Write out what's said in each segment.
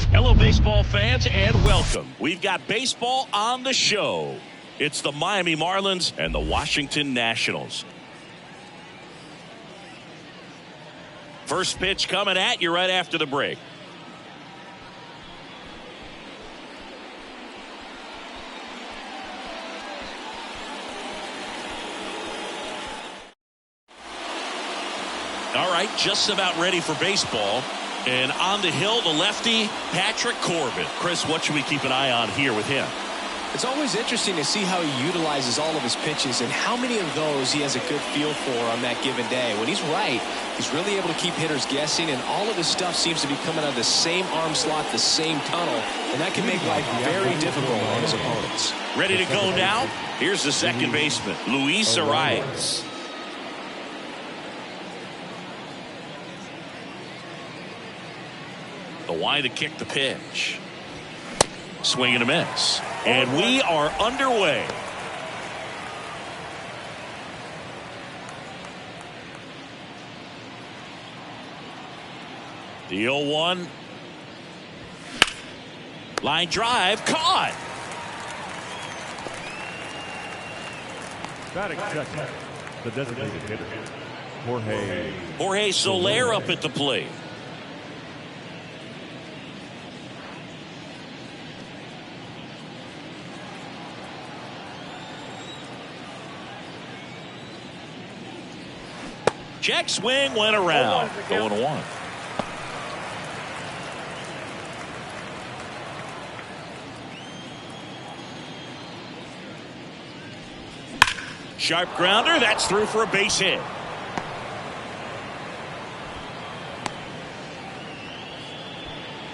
Hello, baseball fans, and welcome. We've got baseball on the show. It's the Miami Marlins and the Washington Nationals. First pitch coming at you right after the break. All right, just about ready for baseball. And on the hill, the lefty, Patrick Corbin. Chris, what should we keep an eye on here with him? It's always interesting to see how he utilizes all of his pitches and how many of those he has a good feel for on that given day. When he's right, he's really able to keep hitters guessing, and all of his stuff seems to be coming out of the same arm slot, the same tunnel, and that can make life very difficult on his opponents. Ready to go now? Here's the second baseman, Luis Arias. The wide to kick the pitch. Swing and a miss. And we are underway. The 0-1. Line drive. Caught. Batting second, the designated hitter, Jorge Soler up at the plate. Check swing went around. 0-1. Sharp grounder. That's through for a base hit.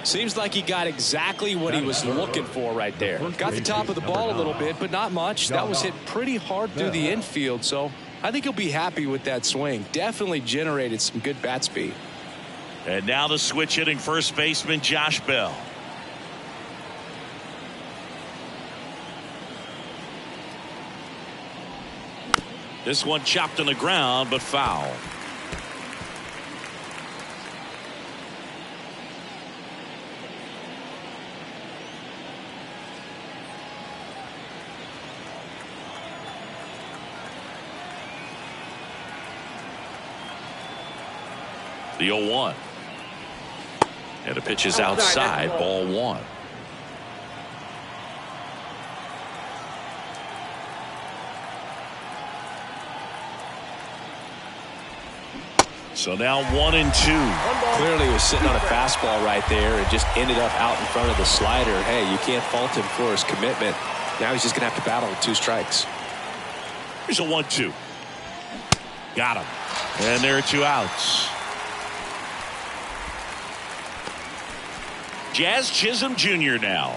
Seems like he got exactly what he was looking for right there. Got the top of the ball a little bit, but not much. That was hit pretty hard through the infield, so I think he'll be happy with that swing. Definitely generated some good bat speed. And now the switch hitting first baseman Josh Bell. This one chopped on the ground, but foul. The 0-1. And the pitch is outside, ball one. So now 1-2. Clearly he was sitting on a fastball right there and just ended up out in front of the slider. Hey, you can't fault him for his commitment. Now he's just going to have to battle with 2 strikes. Here's a 1-2. Got him. And there are 2 outs. Jazz Chisholm Jr. now.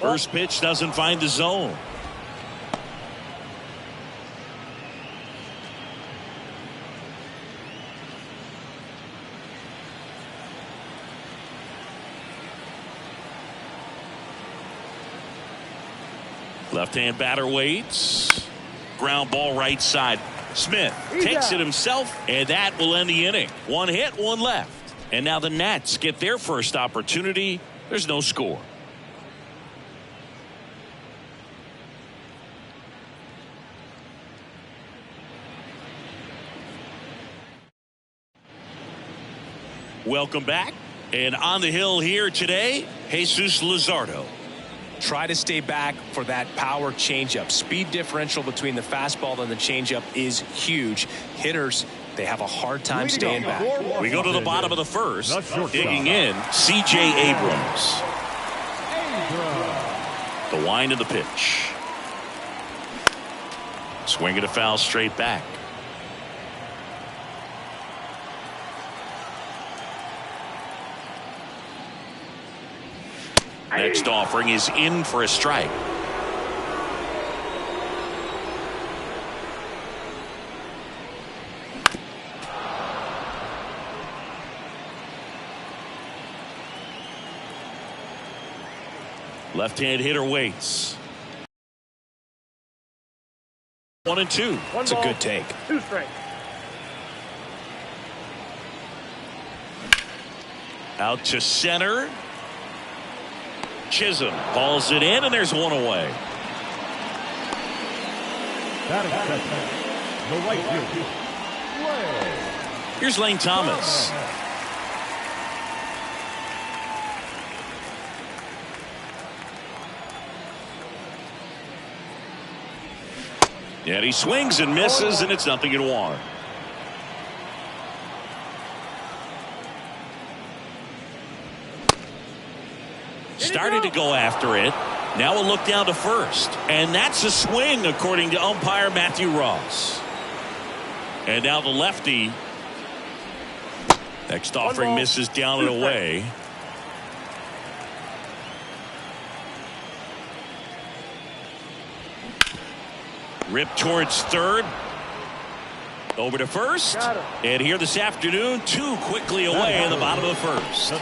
First pitch doesn't find the zone. Left-hand batter waits. Ground ball right side. Smith takes it himself, and that will end the inning. 1 hit, 1 left. And now the Nats get their first opportunity. There's no score. Welcome back. And on the hill here today, Jesus Luzardo. Try to stay back for that power changeup. Speed differential between the fastball and the changeup is huge. Hitters, they have a hard time staying back. We go to the bottom of the first. Digging in, C.J. Abrams. The wind of the pitch. Swing and a foul straight back. Next offering is in for a strike. Left-hand hitter waits. 1-2. It's a good take. 2 strikes. Out to center. Chisholm hauls it in, and there's one away. That is the right field. Here's Lane Thomas. And he swings and misses, and it's 0-1. Started to go after it. Now a look down to first. And that's a swing, according to umpire Matthew Ross. And now the lefty. Next offering misses down and away. Rip towards third. Over to first. And here this afternoon, 2 quickly away in the bottom of the first.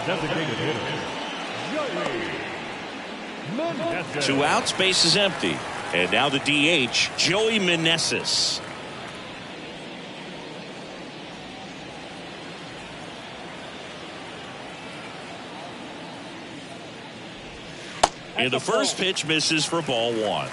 2 outs, base is empty. And now the DH, Joey Meneses. And the first pitch misses for ball 1.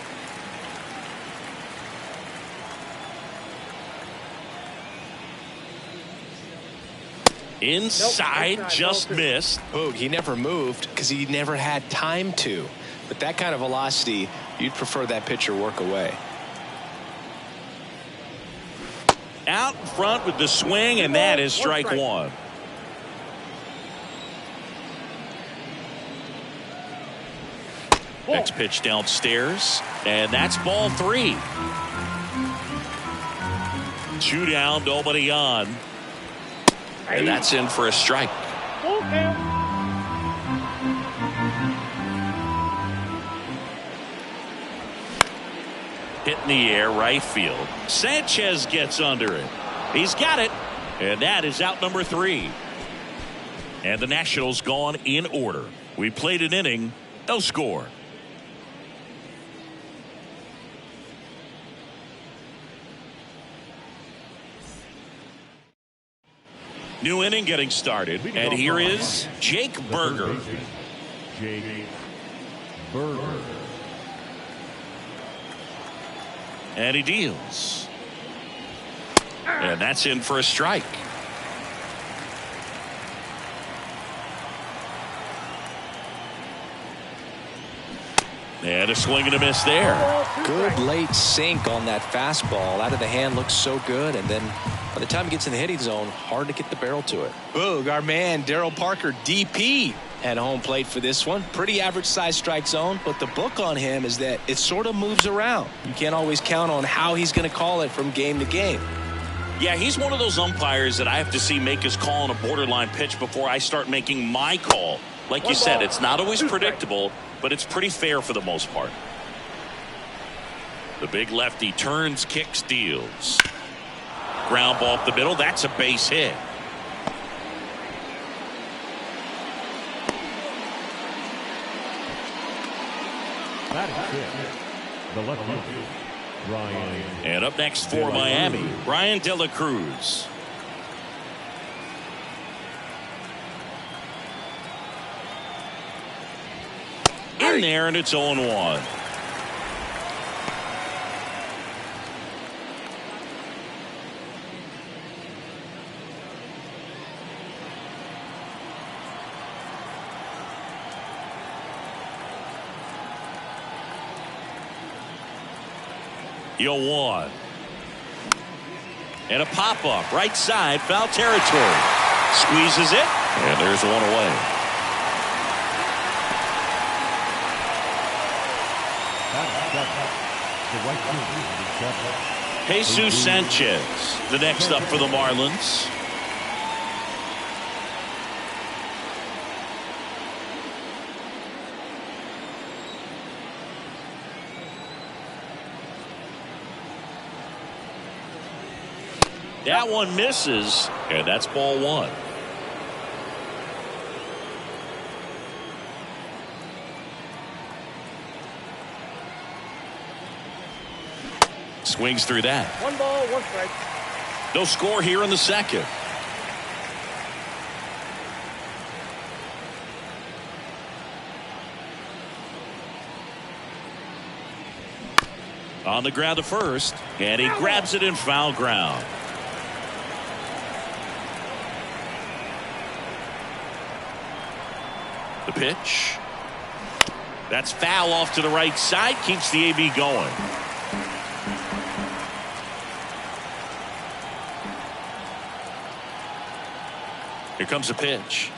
Inside, just missed. Boog, he never moved because he never had time to. But that kind of velocity, you'd prefer that pitcher work away. Out in front with the swing, and that is strike 1. Next pitch downstairs, and that's ball 3. 2 down, nobody on. And that's in for a strike. Hit in the air, right field. Sanchez gets under it. He's got it. And that is out number 3. And the Nationals gone in order. We played an inning, no score. New inning getting started, and here is Jake Burger. Jake Burger. And he deals. And that's in for a strike. And a swing and a miss there. Good late sink on that fastball. Out of the hand, looks so good, and then by the time he gets in the hitting zone, hard to get the barrel to it. Boog, our man Darryl Parker, DP, at home plate for this one. Pretty average size strike zone, but the book on him is that it sort of moves around. You can't always count on how he's going to call it from game to game. Yeah, he's one of those umpires that I have to see make his call on a borderline pitch before I start making my call. Like you said, it's not always predictable, but it's pretty fair for the most part. The big lefty turns, kicks, deals. Ground ball up the middle. That's a base hit. That is it. The left field. Ryan. And up next for Miami, Ryan De La Cruz. In there, and it's 0-1. 0-1. And a pop-up right side, foul territory. Squeezes it, and there's one away. Jesus Sanchez, the next up for the Marlins. That one misses, and that's ball one. Swings through that. 1 ball, 1 strike. No score here in the second. On the ground to first, and he grabs it in foul ground. The pitch. That's foul off to the right side, keeps the AB going. Here comes a pitch.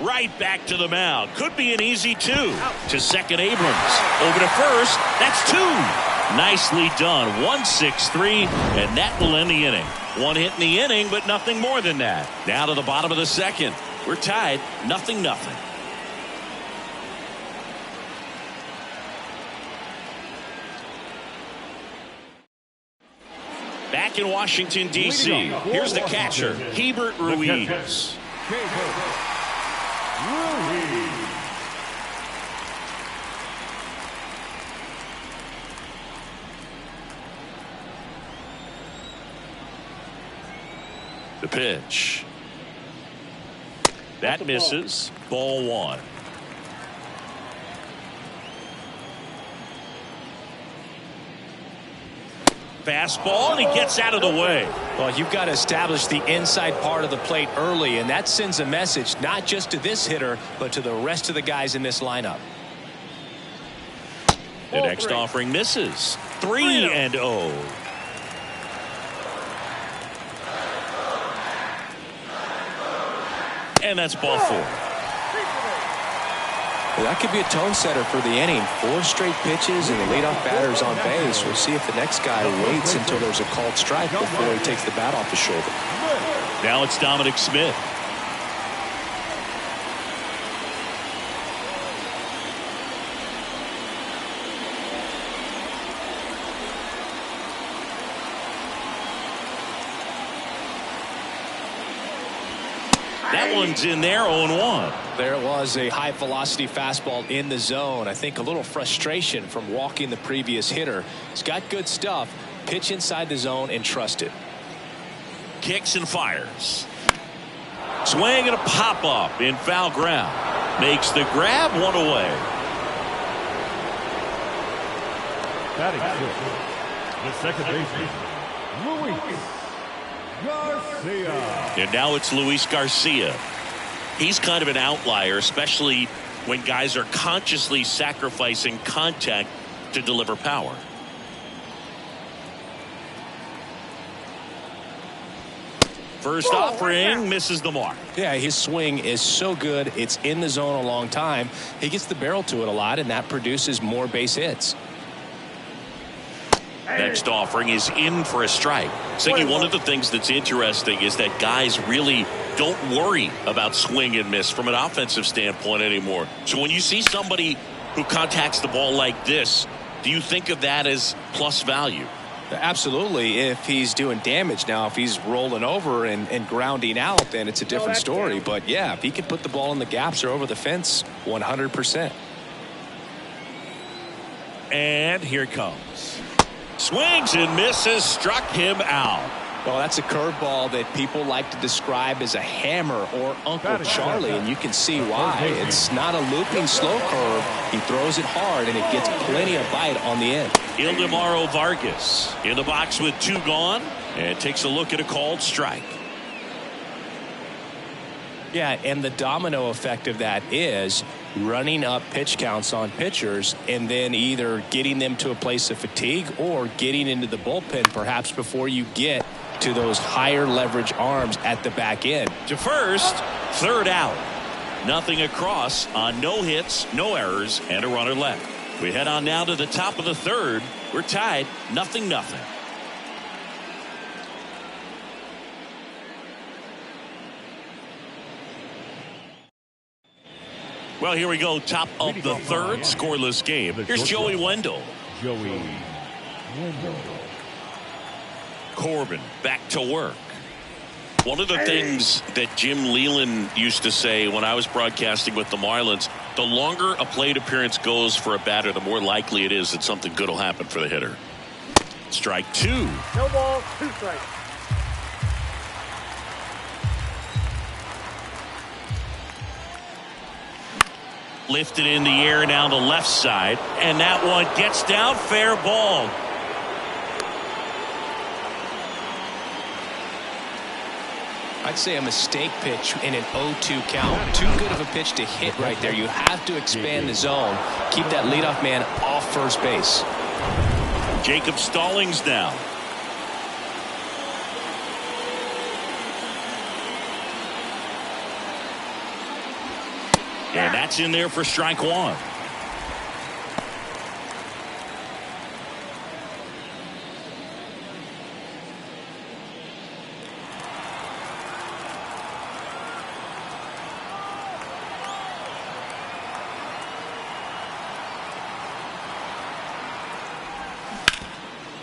Right back to the mound. Could be an easy 2. To second, Abrams. Over to first. That's 2. Nicely done. 1-6-3, and that will end the inning. 1 hit in the inning, but nothing more than that. Now to the bottom of the second. We're tied, 0-0. Back in Washington, D.C., here's the catcher, Hebert Ruiz. The pitch. That misses. Ball one. Fastball, and he gets out of the way. Well, you've got to establish the inside part of the plate early, and that sends a message not just to this hitter, but to the rest of the guys in this lineup. The next offering misses. 3-0. And that's ball 4. Well, that could be a tone setter for the inning. 4 straight pitches and the leadoff batter's on base. We'll see if the next guy waits until there's a called strike before he takes the bat off the shoulder. Now it's Dominic Smith. That one's in there, 0-1. There was a high velocity fastball in the zone. I think a little frustration from walking the previous hitter. He's got good stuff. Pitch inside the zone and trust it. Kicks and fires. Swing and a pop up in foul ground. Makes the grab, 1 away. Batting the second baseman, Luis Garcia. And now it's Luis Garcia. He's kind of an outlier, especially when guys are consciously sacrificing contact to deliver power. First offering misses the mark. Yeah, his swing is so good. It's in the zone a long time. He gets the barrel to it a lot, and that produces more base hits. Next offering is in for a strike. Siggy, one of the things that's interesting is that guys really don't worry about swing and miss from an offensive standpoint anymore. So when you see somebody who contacts the ball like this, do you think of that as plus value? Absolutely, if he's doing damage. Now, if he's rolling over and grounding out, then it's a different story. But, yeah, if he can put the ball in the gaps or over the fence, 100%. And here it comes. Swings and misses, struck him out. Well, that's a curveball that people like to describe as a hammer or Uncle Charlie, and you can see why. It's not a looping slow curve. He throws it hard, and it gets plenty of bite on the end. Ildemaro Vargas in the box with 2 gone, and takes a look at a called strike. Yeah, and the domino effect of that is running up pitch counts on pitchers and then either getting them to a place of fatigue or getting into the bullpen perhaps before you get to those higher leverage arms at the back end. To first, third out. Nothing across on no hits, no errors, and a runner left. We head on now to the top of the third. We're tied 0-0. Well, here we go. Top of the third, scoreless game. Here's Joey Wendell. Joey Wendell. Corbin back to work. One of the things that Jim Leland used to say when I was broadcasting with the Marlins, the longer a plate appearance goes for a batter, the more likely it is that something good will happen for the hitter. Strike two. No ball, 2 strikes. Lifted in the air down the left side, and that one gets down, fair ball. I'd say a mistake pitch in an 0-2 count. Too good of a pitch to hit right there. You have to expand the zone. Keep that leadoff man off first base. Jacob Stallings now. And that's in there for strike one.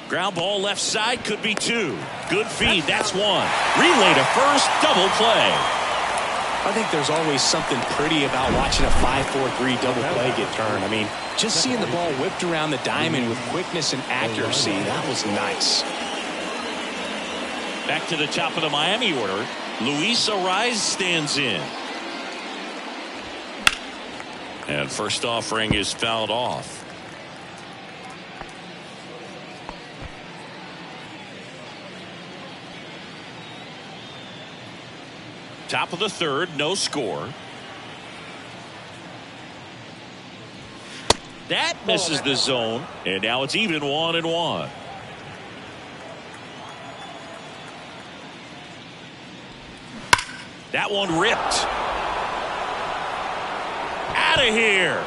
Ground ball left side, could be 2. Good feed, that's 1. Relay to first, double play. I think there's always something pretty about watching a 5-4-3 double play get turned. I mean, just seeing the ball whipped around the diamond with quickness and accuracy, that was nice. Back to the top of the Miami order. Luis Arraez stands in. And first offering is fouled off. Top of the third, no score. That misses the zone, and now it's even 1-1. That one ripped. Out of here.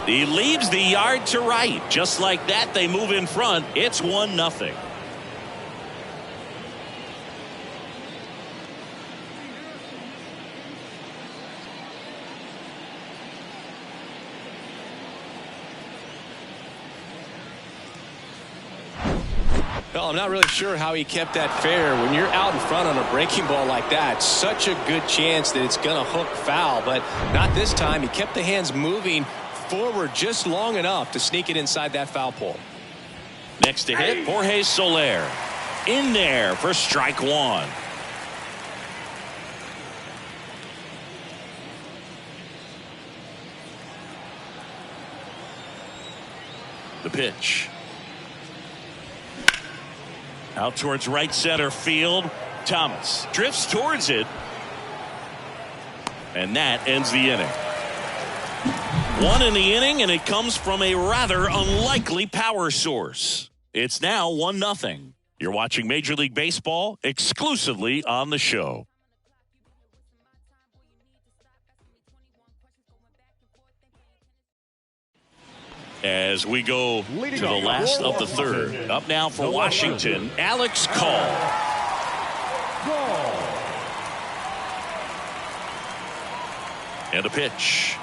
He leaves the yard to right. Just like that, they move in front. It's 1-0. Well, I'm not really sure how he kept that fair. When you're out in front on a breaking ball like that, such a good chance that it's going to hook foul, but not this time. He kept the hands moving forward just long enough to sneak it inside that foul pole. Next to hit, Jorge Soler. In there for strike one. The pitch. Out towards right center field. Thomas drifts towards it. And that ends the inning. One in the inning, and it comes from a rather unlikely power source. It's now 1-0. You're watching Major League Baseball exclusively on the show. As we go to the last of the third. Up now for Washington, Alex Call. And a pitch.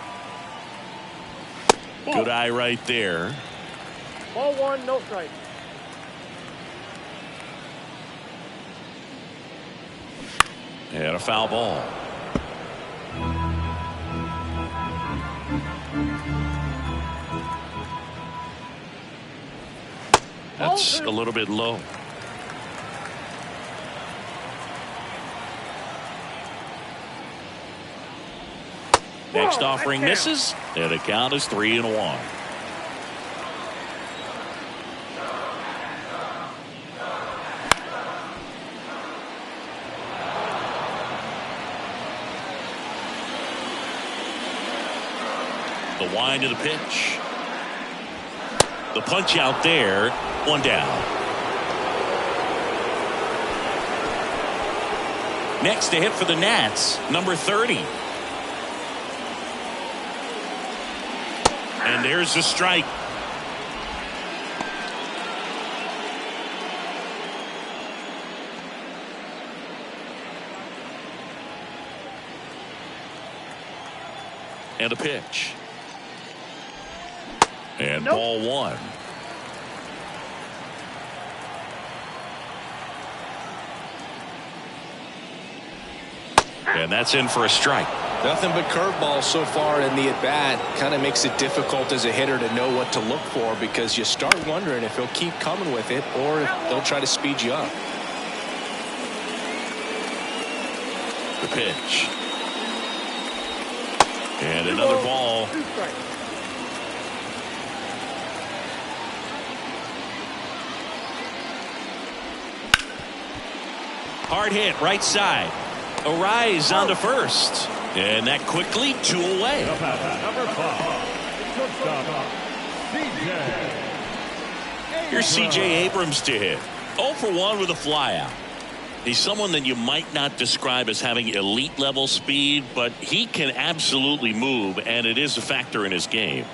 Good eye right there. Ball 1, no strike. And a foul ball. That's a little bit low. Next offering misses, and the count is 3-1. The wind of the pitch. The punch out there. One down. Next to hit for the Nats, number 30. And there's the strike. And a pitch. And ball one. And that's in for a strike. Nothing but curveballs so far in the at-bat. Kind of makes it difficult as a hitter to know what to look for, because you start wondering if he'll keep coming with it or if they'll try to speed you up. The pitch. And another ball. Hard hit right side. A rise onto first. And that quickly 2 away. Number 5, Here's C.J. Abrams to hit. 0 for 1 with a flyout. He's someone that you might not describe as having elite level speed, but he can absolutely move, and it is a factor in his game.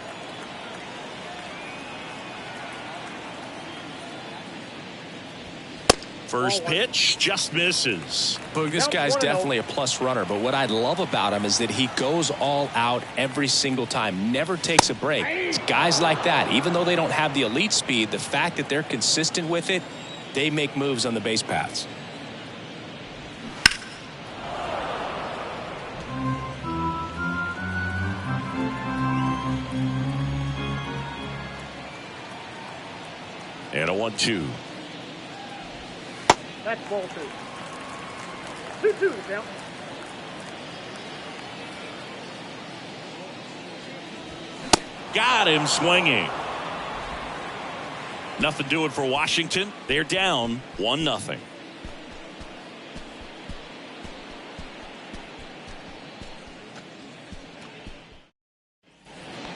First pitch just misses. Boog, this guy's definitely a plus runner, but what I love about him is that he goes all out every single time, never takes a break. It's guys like that, even though they don't have the elite speed, the fact that they're consistent with it, they make moves on the base paths. And a 1-2. That's ball 2. 2-2 count. Got him swinging. Nothing doing for Washington. They're down 1-0.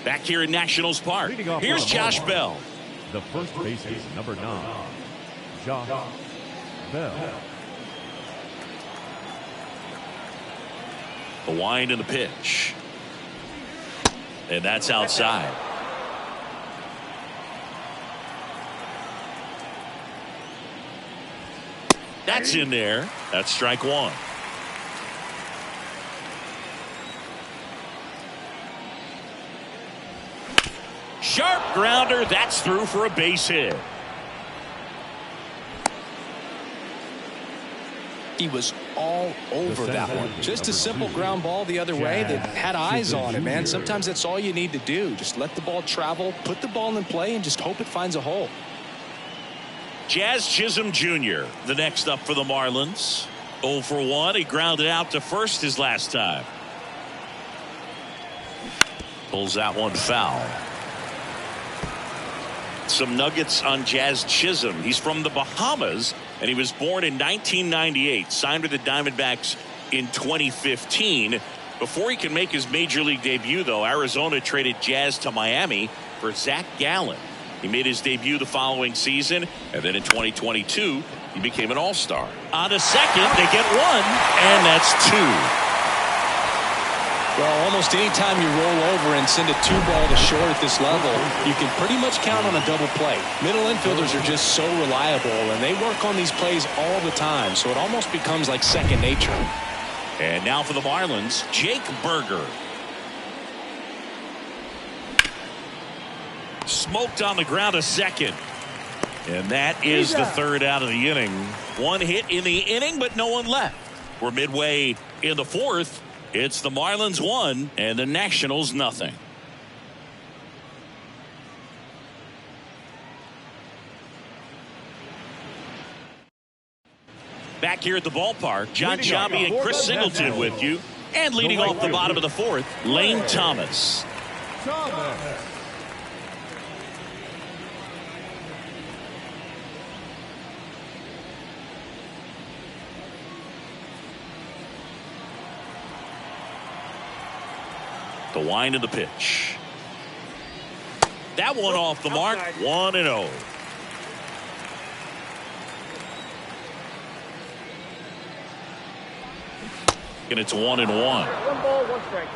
Back here in Nationals Park. Here's Josh Bell. The first baseman, number 9, Josh Bell. The wind and the pitch. And that's outside. That's in there. That's strike one. Sharp grounder. That's through for a base hit. He was all over that one. Just a simple ground ball the other way that had eyes on it, man. Sometimes that's all you need to do. Just let the ball travel, put the ball in play, and just hope it finds a hole. Jazz Chisholm Jr., the next up for the Marlins. 0 for 1. He grounded out to first his last time. Pulls that one foul. Some nuggets on Jazz Chisholm. He's from the Bahamas, and he was born in 1998. Signed with the Diamondbacks in 2015. Before he can make his major league debut, though, Arizona traded Jazz to Miami for Zach Gallen. He made his debut the following season, and then in 2022, he became an all-star. On to second, they get one, and that's 2. Well, almost any time you roll over and send a 2-ball to short at this level, you can pretty much count on a double play. Middle infielders are just so reliable, and they work on these plays all the time, so it almost becomes like second nature. And now for the Marlins, Jake Berger. Smoked on the ground a second. And that is the third out of the inning. One hit in the inning, but no one left. We're midway in the fourth. It's the Marlins 1 and the Nationals nothing. Back here at the ballpark, John Chabi and Chris Singleton with you. And leading off the bottom of the fourth, Lane Thomas. The wind of the pitch. That one off the mark. 1-0. And it's 1-1. 1 ball, 1 strike.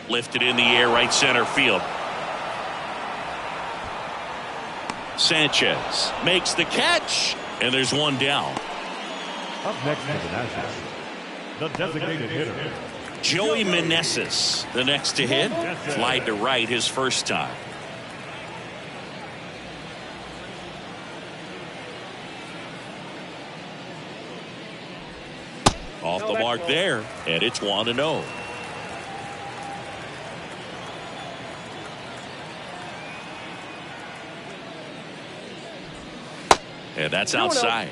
Lifted in the air, right center field. Sanchez makes the catch, and there's one down. Up next for the Nationals, the designated hitter, Joey Meneses, the next to hit. Fly to right his first time. Off the mark there, and it's 1-0. And that's outside.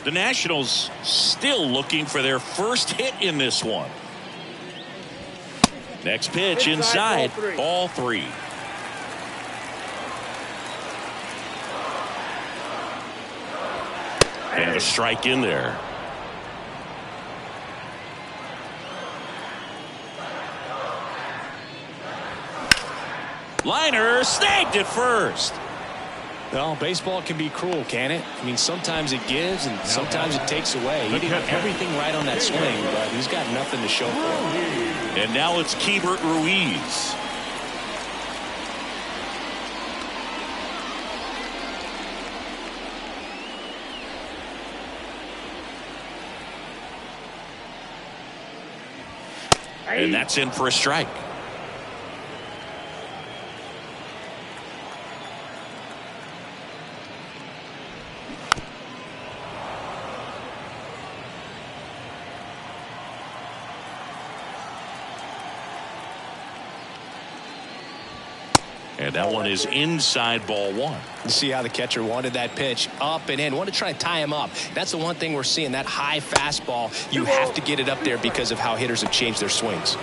The Nationals still looking for their first hit in this one. Next pitch inside, ball 3. And a strike in there. Liner snagged at first. Well, baseball can be cruel, can it? I mean, sometimes it gives and sometimes it takes away. He did everything right on that swing, but he's got nothing to show for it. And now it's Keibert Ruiz. And that's in for a strike. And that one is inside, ball 1. You see how the catcher wanted that pitch up and in. Wanted to try to tie him up. That's the one thing we're seeing. That high fastball, you have to get it up there because of how hitters have changed their swings.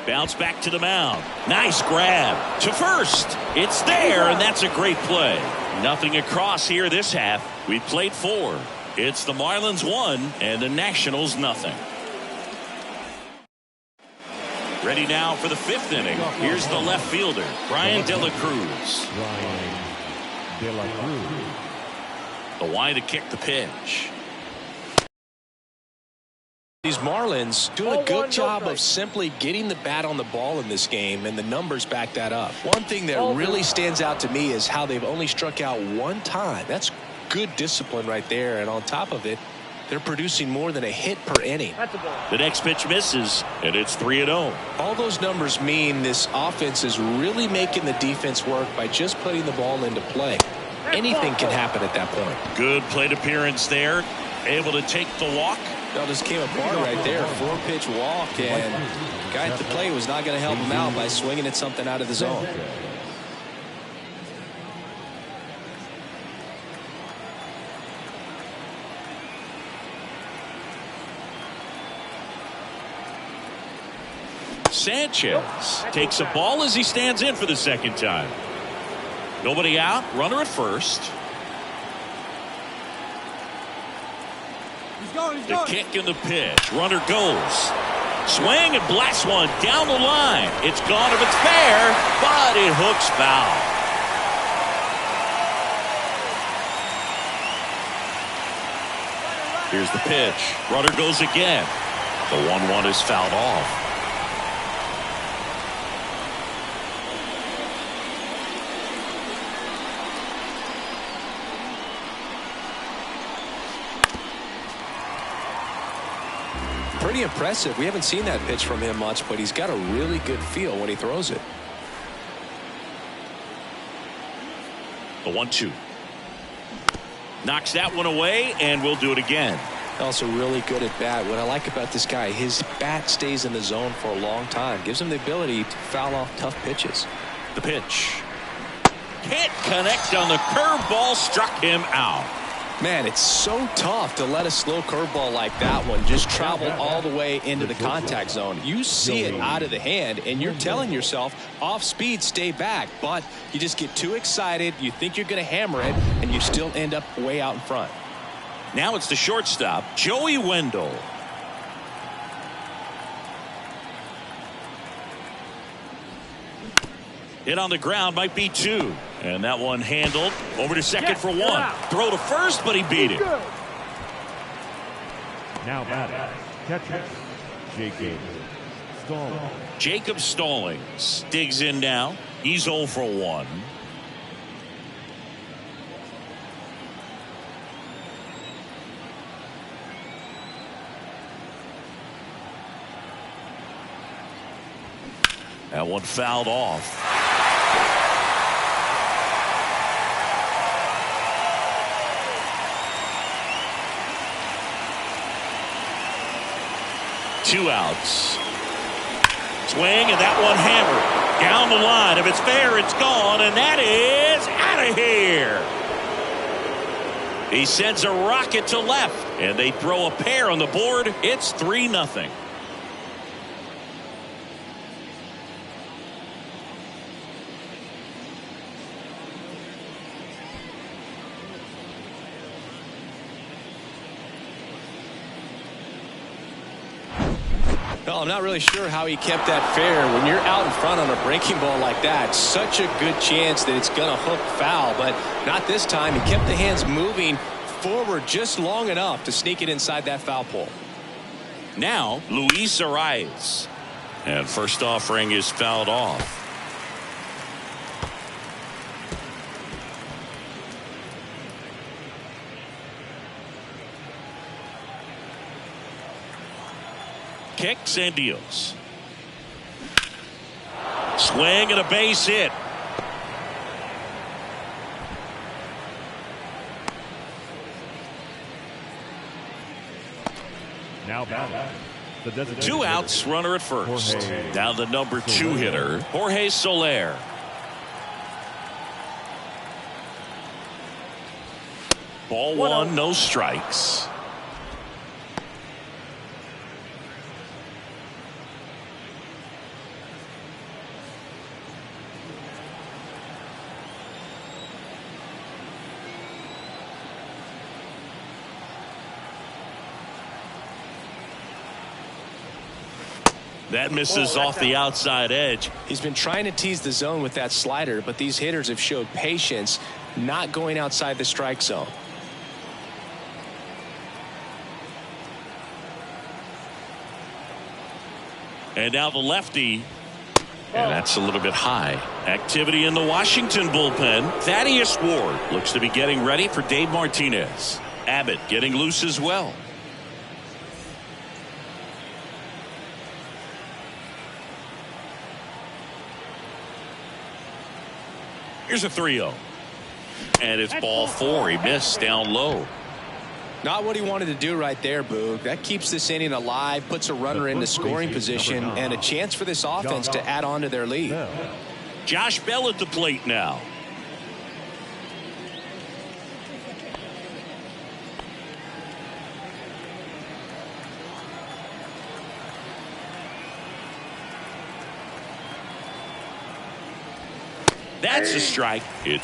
Bounce back to the mound. Nice grab to first. It's there, and that's a great play. Nothing across here this half. We played 4. It's the Marlins 1 and the Nationals nothing. Ready now for the 5th inning. Here's the left fielder, Brian De La Cruz. The wide to kick the pitch. These Marlins doing a good job of simply getting the bat on the ball in this game, and the numbers back that up. One thing that really stands out to me is how they've only struck out 1 time. That's good discipline right there, and on top of it, they're producing more than a hit per inning. The next pitch misses, and it's 3-0. All those numbers mean this offense is really making the defense work by just putting the ball into play. Anything can happen at that point. Good plate appearance there. Able to take the walk. That just came apart right there. 4-pitch walk, and the guy at the plate was not going to help him out by swinging at something out of the zone. Sanchez takes a ball as he stands in for the second time. Nobody out. Runner at first. The kick and the pitch. Runner goes. Swing and blast one down the line. It's gone if it's fair, but it hooks foul. Here's the pitch. Runner goes again. The 1-1 is fouled off. Pretty impressive. We haven't seen that pitch from him much, but he's got a really good feel when he throws it. The 1-2. Knocks that one away, and we'll do it again. Also really good at bat. What I like about this guy, his bat stays in the zone for a long time. Gives him the ability to foul off tough pitches. The pitch. Can't connect on the curveball. Struck him out. Man, it's so tough to let a slow curveball like that one just travel all the way into the contact zone. You see it out of the hand, and you're telling yourself, off speed, stay back. But you just get too excited. You think you're going to hammer it, and you still end up way out in front. Now it's the shortstop, Joey Wendell. Hit on the ground, might be 2. And that one handled. Over to second for 1. Throw to first, but he beat it. Now batting, catcher, Jacob Stallings digs in now. He's 0 for 1. That one fouled off. Two outs. Swing, and that one hammered down the line. If it's fair, it's gone, and that is out of here. He sends a rocket to left, and they throw a pair on the board. It's 3-0. Well, I'm not really sure how he kept that fair. When you're out in front on a breaking ball like that, such a good chance that it's going to hook foul, but not this time. He kept the hands moving forward just long enough to sneak it inside that foul pole. Now, Luis Arias. And first offering is fouled off. Kicks and deals. Swing and a base hit. Now batting, the designated 2 outs, runner at first. Jorge Now the number 2 hitter, Jorge Soler. Ball 1, no strikes. That misses off the outside edge. He's been trying to tease the zone with that slider, but these hitters have showed patience, not going outside the strike zone. And now the lefty. And that's a little bit high. Activity in the Washington bullpen. Thaddeus Ward looks to be getting ready for Dave Martinez. Abbott getting loose as well. Here's a 3-0. And it's ball 4. He missed down low. Not what he wanted to do right there, Boog. That keeps this inning alive, puts a runner into scoring position, and a chance for this offense to add on to their lead. Josh Bell at the plate now. That's a strike. It's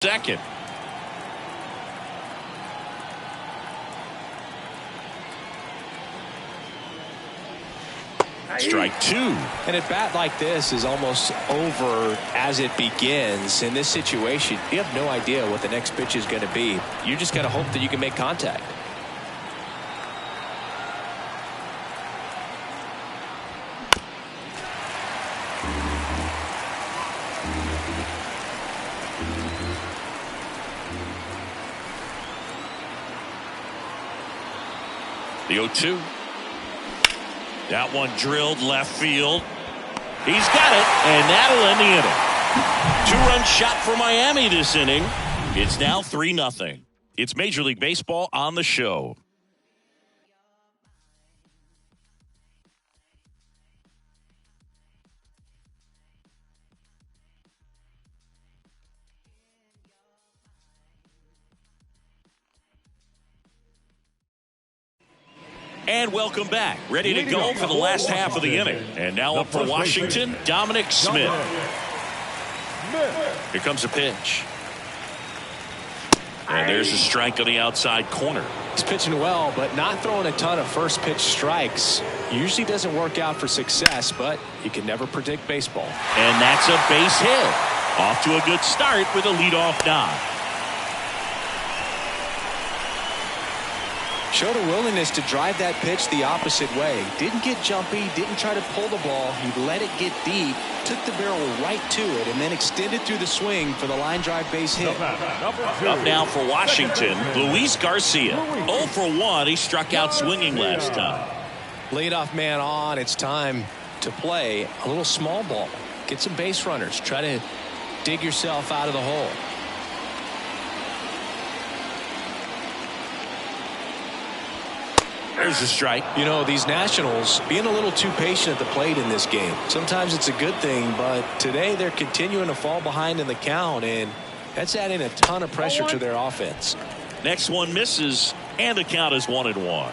second. Strike 2. And a bat like this is almost over as it begins. In this situation, you have no idea what the next pitch is going to be. You just got to hope that you can make contact. The 0-2. That one drilled left field. He's got it, and that'll end the inning. 2-run shot for Miami this inning. It's now 3-0. It's Major League Baseball on the show. And welcome back. Ready to go for the last half of the inning. And now up for Washington, Dominic Smith. Here comes a pitch. And there's a strike on the outside corner. He's pitching well, but not throwing a ton of first pitch strikes. Usually doesn't work out for success, but you can never predict baseball. And that's a base hit. Off to a good start with a leadoff knock. Showed a willingness to drive that pitch the opposite way. Didn't get jumpy, didn't try to pull the ball. He let it get deep, took the barrel right to it, and then extended through the swing for the line drive base hit. Up now for Washington, Luis Garcia. 0 for 1. He struck out swinging last time. Leadoff man on. It's time to play a little small ball. Get some base runners. Try to dig yourself out of the hole. There's a strike. You know, these Nationals being a little too patient at the plate in this game. Sometimes it's a good thing, but today they're continuing to fall behind in the count, and that's adding a ton of pressure to their offense. Next one misses, and the count is 1-1.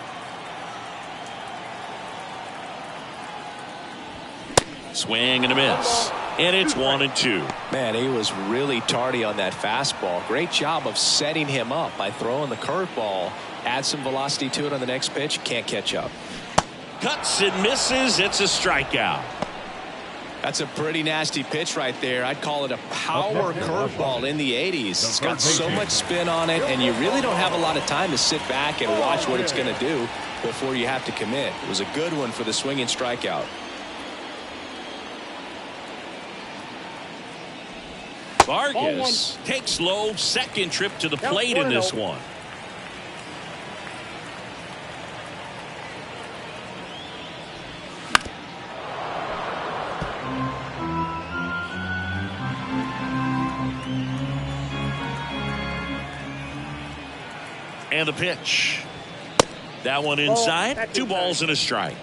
Swing and a miss. And it's 1-2. Man, he was really tardy on that fastball. Great job of setting him up by throwing the curveball. Add some velocity to it on the next pitch. Can't catch up. Cuts and misses. It's a strikeout. That's a pretty nasty pitch right there. I'd call it a power curveball in the 80s. It's got so much spin on it, and you really don't have a lot of time to sit back and watch what it's going to do before you have to commit. It was a good one for the swinging strikeout. Vargas takes low, second trip to the plate in this one. And the pitch. That one inside. 2 balls and a strike.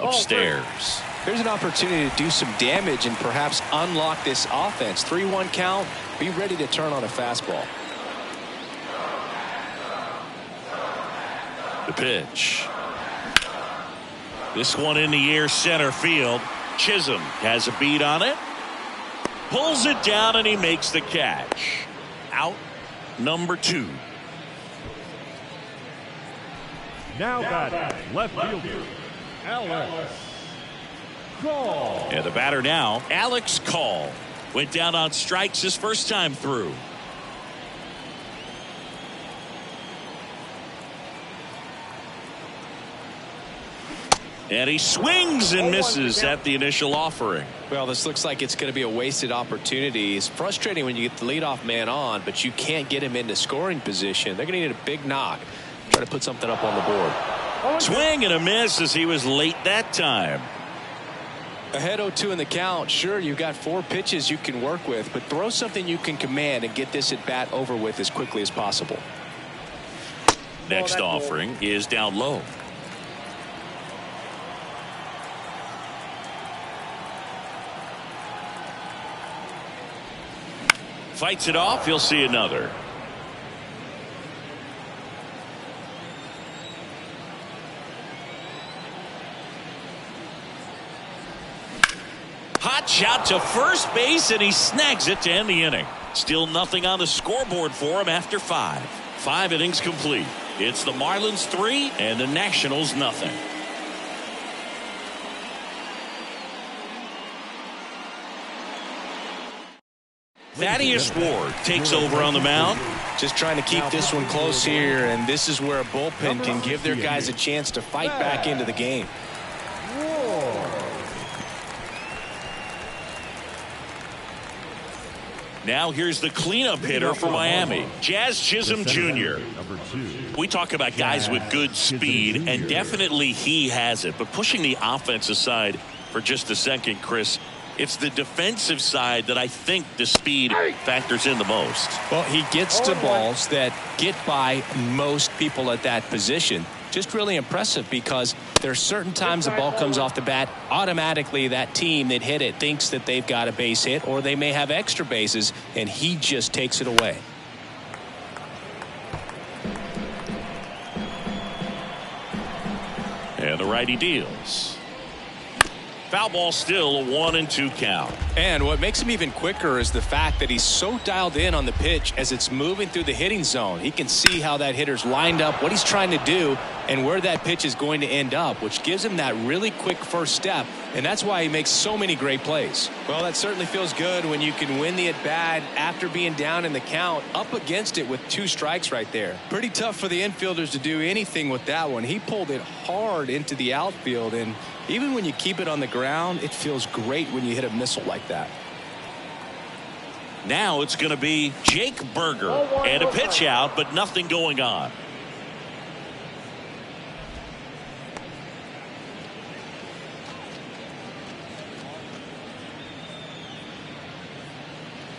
Upstairs. Here's an opportunity to do some damage and perhaps unlock this offense. 3-1 count. Be ready to turn on a fastball. The pitch. This one in the air, center field. Chisholm has a beat on it. Pulls it down and he makes the catch. Out number 2. Now batting, left fielder, Alex Call. And the batter now, Alex Call. Went down on strikes his first time through. And he swings and misses at the initial offering. Well, this looks like it's going to be a wasted opportunity. It's frustrating when you get the leadoff man on, but you can't get him into scoring position. They're going to need a big knock. Try to put something up on the board. Swing and a miss as he was late that time. Ahead 0-2 in the count. Sure, you've got 4 pitches you can work with, but throw something you can command and get this at bat over with as quickly as possible. Next offering is down low. Fights it off. You'll see another. Hot shot to first base, and he snags it to end the inning. Still nothing on the scoreboard for him after 5. 5 innings complete. It's the Marlins 3 and the Nationals nothing. Thaddeus Ward takes over on the mound. Just trying to keep this one close here, and this is where a bullpen can give their guys a chance to fight back into the game. Now here's the cleanup hitter for Miami, Jazz Chisholm Jr. We talk about guys with good speed, and definitely he has it. But pushing the offense aside for just a second, Chris, it's the defensive side that I think the speed factors in the most. Well, he gets to balls that get by most people at that position. Just really impressive because there are certain times the ball comes off the bat, automatically that team that hit it thinks that they've got a base hit or they may have extra bases, and he just takes it away. And the righty deals. Foul ball, still a 1-2 count. And what makes him even quicker is the fact that he's so dialed in on the pitch as it's moving through the hitting zone. He can see how that hitter's lined up, what he's trying to do, and where that pitch is going to end up, which gives him that really quick first step, and that's why he makes so many great plays. Well, that certainly feels good when you can win the at-bat after being down in the count, up against it with 2 strikes right there. Pretty tough for the infielders to do anything with that one. He pulled it hard into the outfield, and even when you keep it on the ground, it feels great when you hit a missile like that. Now it's going to be Jake Berger, and a pitch out, but nothing going on.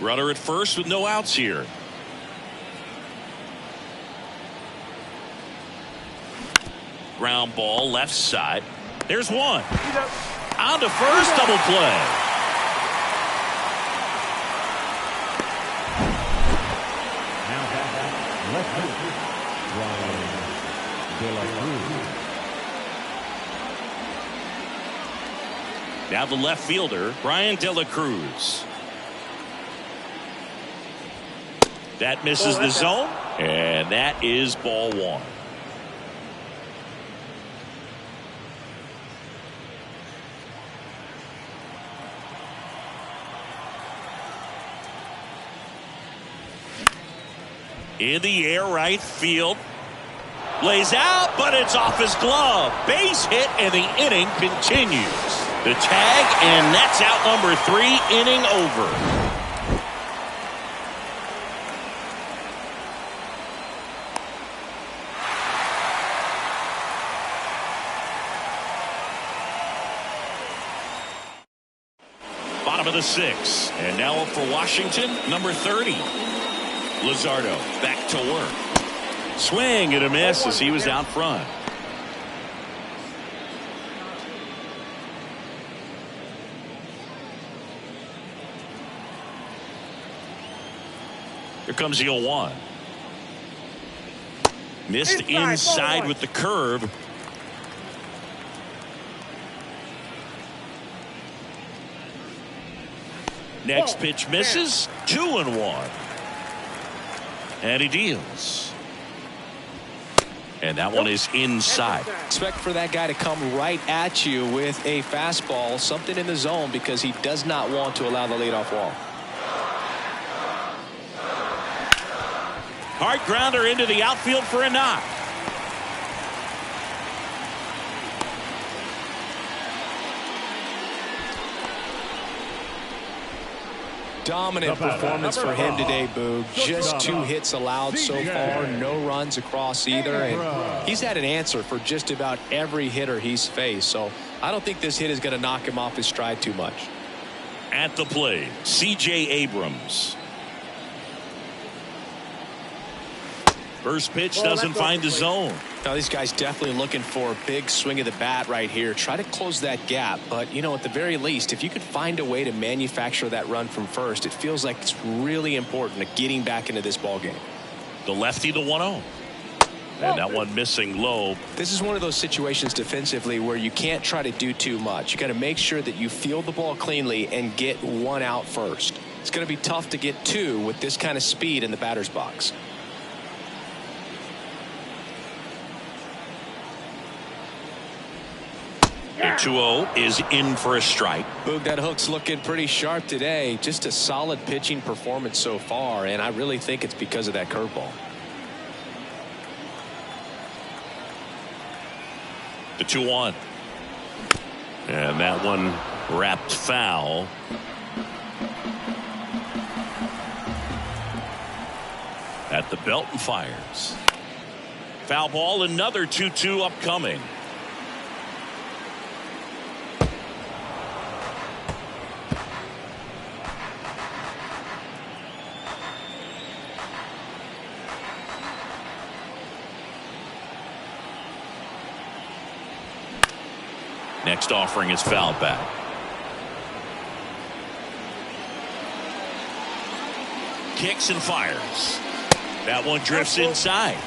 Runner at first with no outs here. Ground ball left side. There's one. On to first, double play. Now left field, Brian De La Cruz. Now the left fielder, Brian De La Cruz. That misses the zone, and that is ball 1. In the air, right field. Lays out, but it's off his glove. Base hit, and the inning continues. The tag, and that's out number 3, inning over. Bottom of the 6th, and now up for Washington, number 30. Luzardo back to work. Swing and a miss as he was out front. Here comes the 0-1. Missed inside with the curve. Next pitch misses. 2-1. And he deals. And that one is inside. Expect for that guy to come right at you with a fastball, something in the zone, because he does not want to allow the leadoff walk. Hard grounder into the outfield for a knock. Dominant performance for him today, Boog. Just 2 hits allowed so far, no runs across either, and he's had an answer for just about every hitter he's faced, so I don't think this hit is going to knock him off his stride too much. At the plate, C.J. Abrams. First pitch doesn't find the zone. Now these guys definitely looking for a big swing of the bat right here. Try to close that gap, but you know, at the very least, if you could find a way to manufacture that run from first, it feels like it's really important to getting back into this ball game. The lefty, the 1-0. And that one missing low. This is one of those situations defensively where you can't try to do too much. You got to make sure that you field the ball cleanly and get 1 out first. It's going to be tough to get 2 with this kind of speed in the batter's box. And 2-0 is in for a strike. Boog, that hook's looking pretty sharp today. Just a solid pitching performance so far, and I really think it's because of that curveball. The 2-1. And that one wrapped foul. The belt and fires. Foul ball, another 2-2 upcoming. Next offering is fouled back. Kicks and fires. That one drifts inside.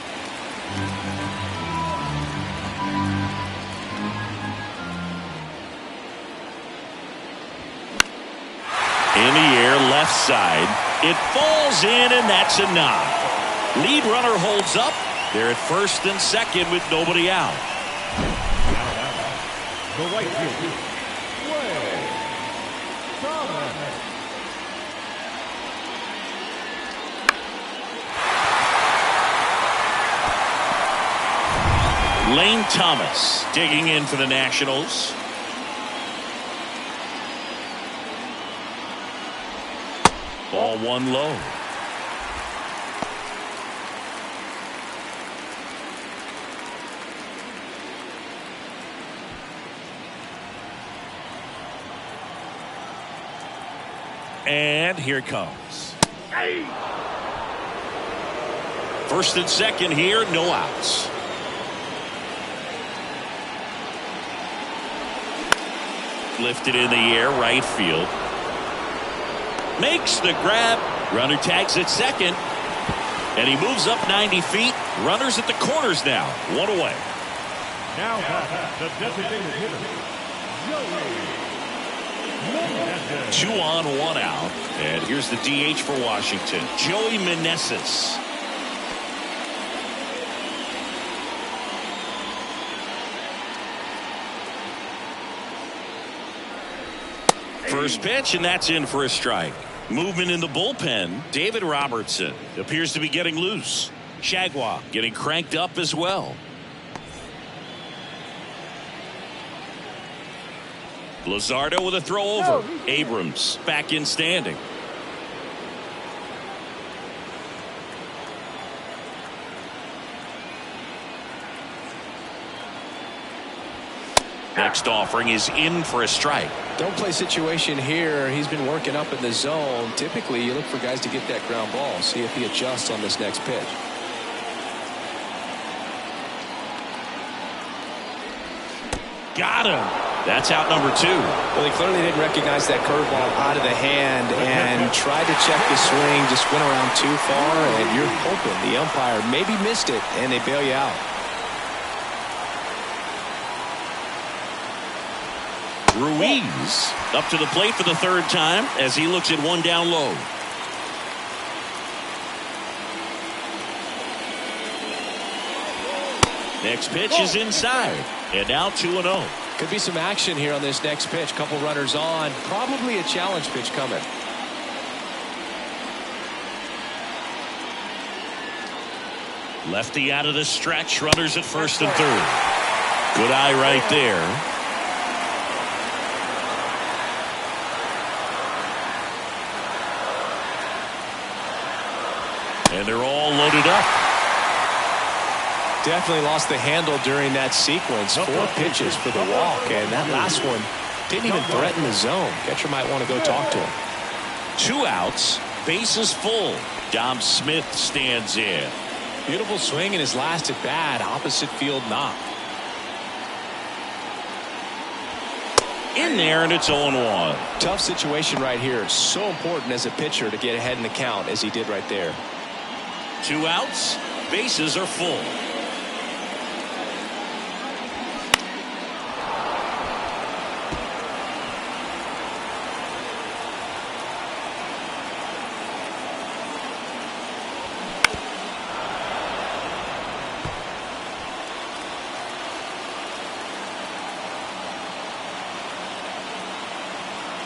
In the air, left side. It falls in, and that's a knock. Lead runner holds up. They're at first and second with nobody out. The right field. Way. Thomas. Lane Thomas digging in for the Nationals. Ball one low. And here it comes. First and second here, no outs. Lifted in the air, right field. Makes the grab. Runner tags at second. And he moves up 90 feet. Runners at the corners now. One away. Now the designated hitter, Joey. 2 on, 1 out. And here's the DH for Washington, Joey Meneses. First pitch, and that's in for a strike. Movement in the bullpen. David Robertson appears to be getting loose. Shagwa getting cranked up as well. Luzardo with a throw over. Abrams back in standing. Next offering is in for a strike. Don't play situation here. He's been working up in the zone. Typically, you look for guys to get that ground ball. See if he adjusts on this next pitch. Got him. That's out number 2. Well, he clearly didn't recognize that curveball out of the hand and tried to check the swing. Just went around too far, and you're hoping the umpire maybe missed it, and they bail you out. Ruiz up to the plate for the third time as he looks at one down low. Next pitch is inside, and now 2-0. Could be some action here on this next pitch. Couple runners on. Probably a challenge pitch coming. Lefty out of the stretch. Runners at first and third. Good eye right there. And they're all loaded up. Definitely lost the handle during that sequence. 4 pitches for the walk, and that last one didn't even threaten the zone. Catcher might want to go talk to him. 2 outs, bases full. Dom Smith stands in. Beautiful swing in his last at bat. Opposite field knock. In there, and it's 0-1. Tough situation right here. So important as a pitcher to get ahead in the count as he did right there. 2 outs, bases are full.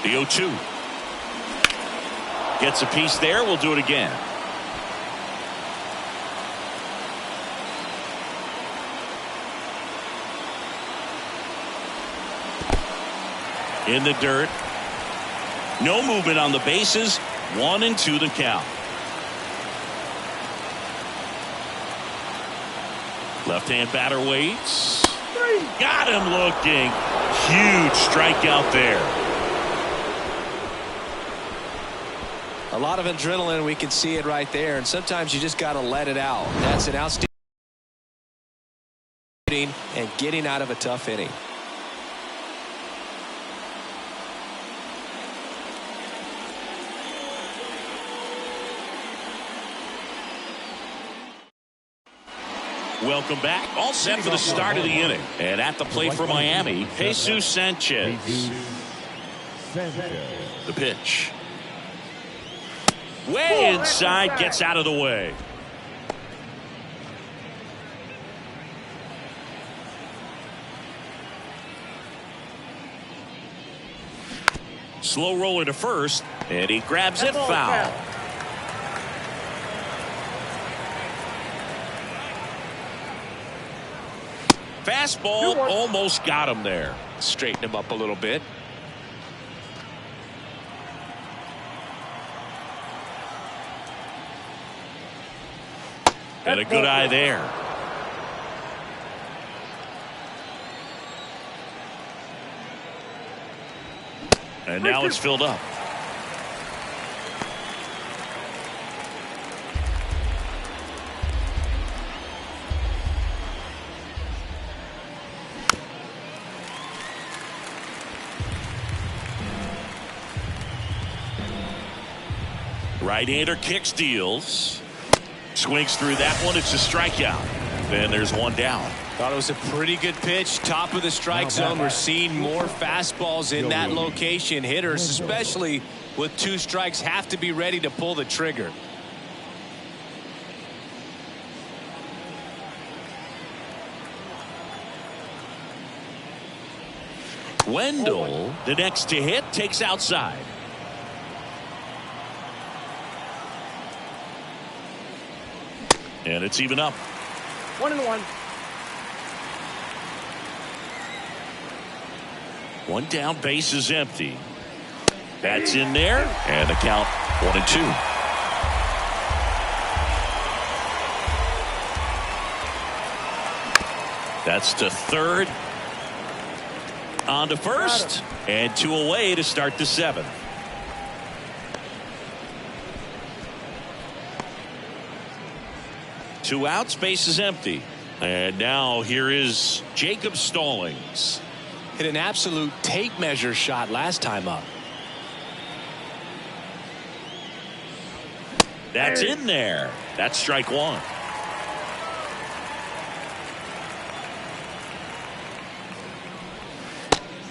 The 0-2. Gets a piece there. We'll do it again. In the dirt. No movement on the bases. 1-2 the count. Left-hand batter waits. Got him looking. Huge strikeout there. A lot of adrenaline. We can see it right there. And sometimes you just got to let it out. That's an outstanding and getting out of a tough inning. Welcome back. All set for the start of the inning. And at the plate for Miami, Jesus Sanchez. The pitch. Way inside, gets out of the way. Slow roller to first, and he grabs it foul. Fastball almost got him there. Straighten him up a little bit. And a good eye there. And now it's filled up. Right-hander kicks, deals. Swings through that one. It's a strikeout. Then there's one down. Thought it was a pretty good pitch. Top of the strike zone. We're seeing more fastballs in that location. Hitters, especially with 2 strikes, have to be ready to pull the trigger. Wendell, the next to hit, takes outside. And it's even up. 1-1. One down, base is empty. That's in there, and the count 1-2. That's to third. On to first, and 2 away to start the 7th. Two outs, base is empty. And now here is Jacob Stallings. Hit an absolute tape measure shot last time up. That's in there. That's strike 1.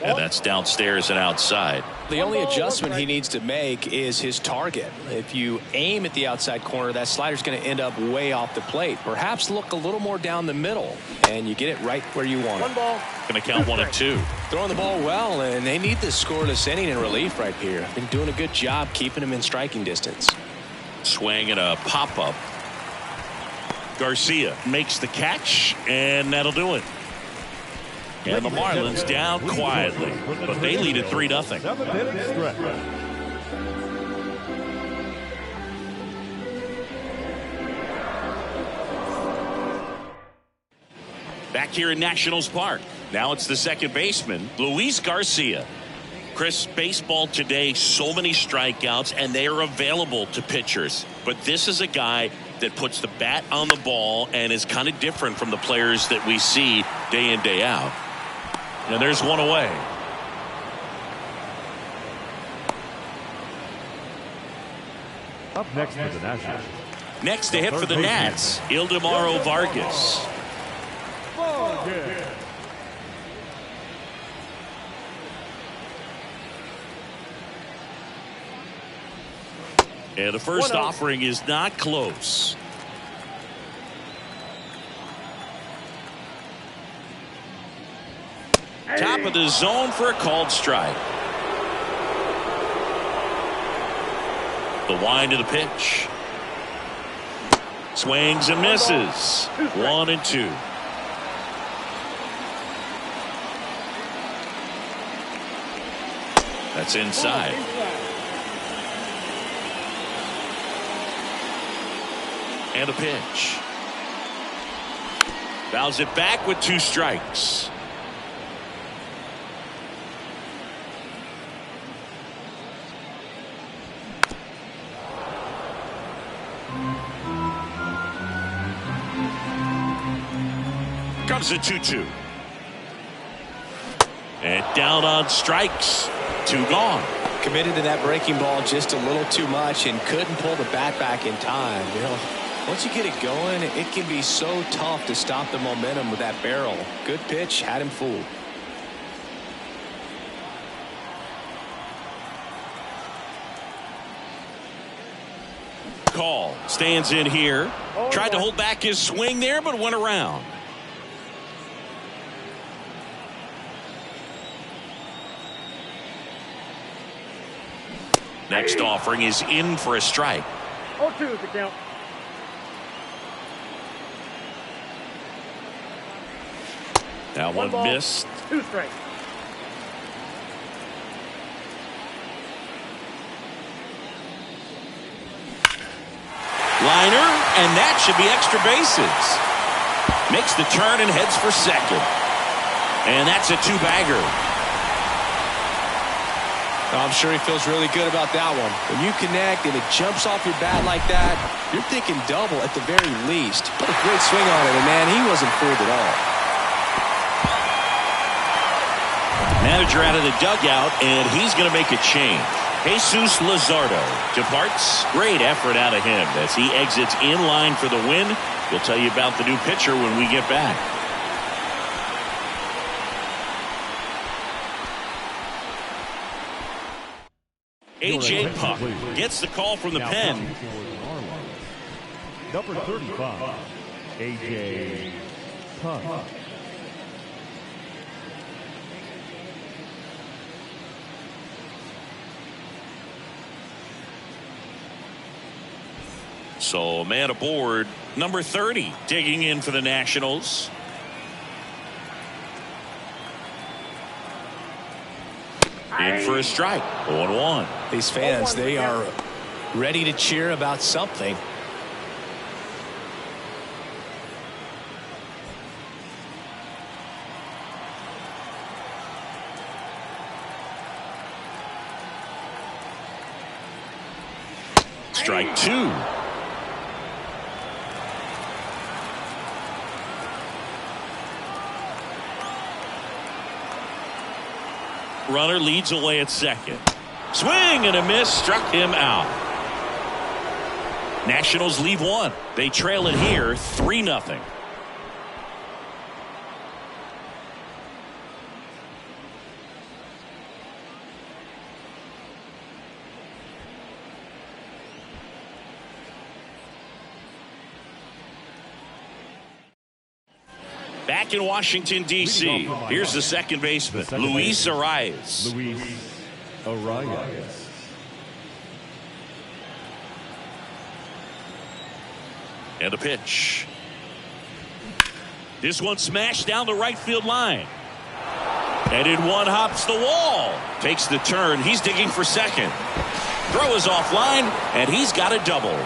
And that's downstairs and outside. The only adjustment he needs to make is his target. If you aim at the outside corner, that slider's going to end up way off the plate. Perhaps look a little more down the middle, and you get it right where you want it. Going to count 1-2. Throwing the ball well, and they need this scoreless inning in relief right here. Been doing a good job keeping him in striking distance. Swing and a pop-up. Garcia makes the catch, and that'll do it. And the Marlins down quietly, but they lead at 3-0. Back here in Nationals Park. Now it's the second baseman, Luis Garcia. Chris, baseball today, so many strikeouts, and they are available to pitchers. But this is a guy that puts the bat on the ball and is kind of different from the players that we see day in, day out. And there's one away. Up next for the Nationals. Next to hit for the Nats, Ildemaro Vargas. And the first offering is not close. Top of the zone for a called strike. The wind of the pitch. Swings and misses. 1-2. That's inside. And a pitch. Fouls it back with 2 strikes. Comes a 2-2. And down on strikes. 2 gone. Committed to that breaking ball just a little too much and couldn't pull the bat back in time. You know, once you get it going, it can be so tough to stop the momentum with that barrel. Good pitch, had him fooled. Call stands in here. Tried to hold back his swing there, but went around. Next offering is in for a strike. 0-2 is the count. That one ball, missed. 2 strikes. Liner, and that should be extra bases. Makes the turn and heads for second. And that's a 2-bagger. I'm sure he feels really good about that one. When you connect and it jumps off your bat like that, you're thinking double at the very least. Put a great swing on it, and man, he wasn't fooled at all. Manager out of the dugout, and he's going to make a change. Jesus Luzardo departs. Great effort out of him as he exits in line for the win. We'll tell you about the new pitcher when we get back. A.J. Puck gets the call from the pen. Number 35, A.J. Puck. So a man aboard, number 30, digging in for the Nationals. In for a strike. 0-1. These fans, they are ready to cheer about something. Strike 2. Runner leads away at second. Swing and a miss, struck him out. Nationals leave 1. They trail it here 3-0. Back in Washington, D.C., here's the second baseman, Luis Arias. Luis Arias. And a pitch. This one smashed down the right field line. And in one hops the wall. Takes the turn. He's digging for second. Throw is offline, and he's got a double.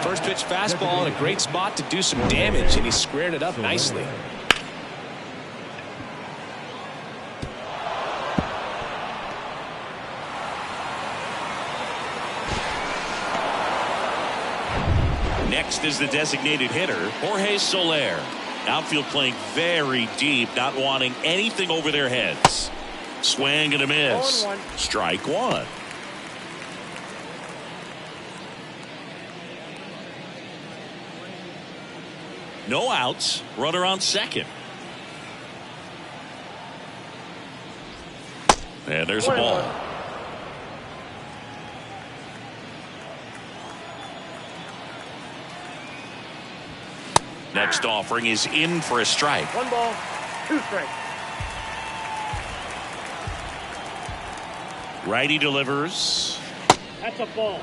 First pitch fastball in a great spot to do some damage, and he squared it up nicely. Next is the designated hitter, Jorge Soler. Outfield playing very deep, not wanting anything over their heads. Swing and a miss. Strike 1. No outs. Runner on second. And there's a ball. Next offering is in for a strike. 1 ball, 2 strikes. Righty delivers. That's a ball.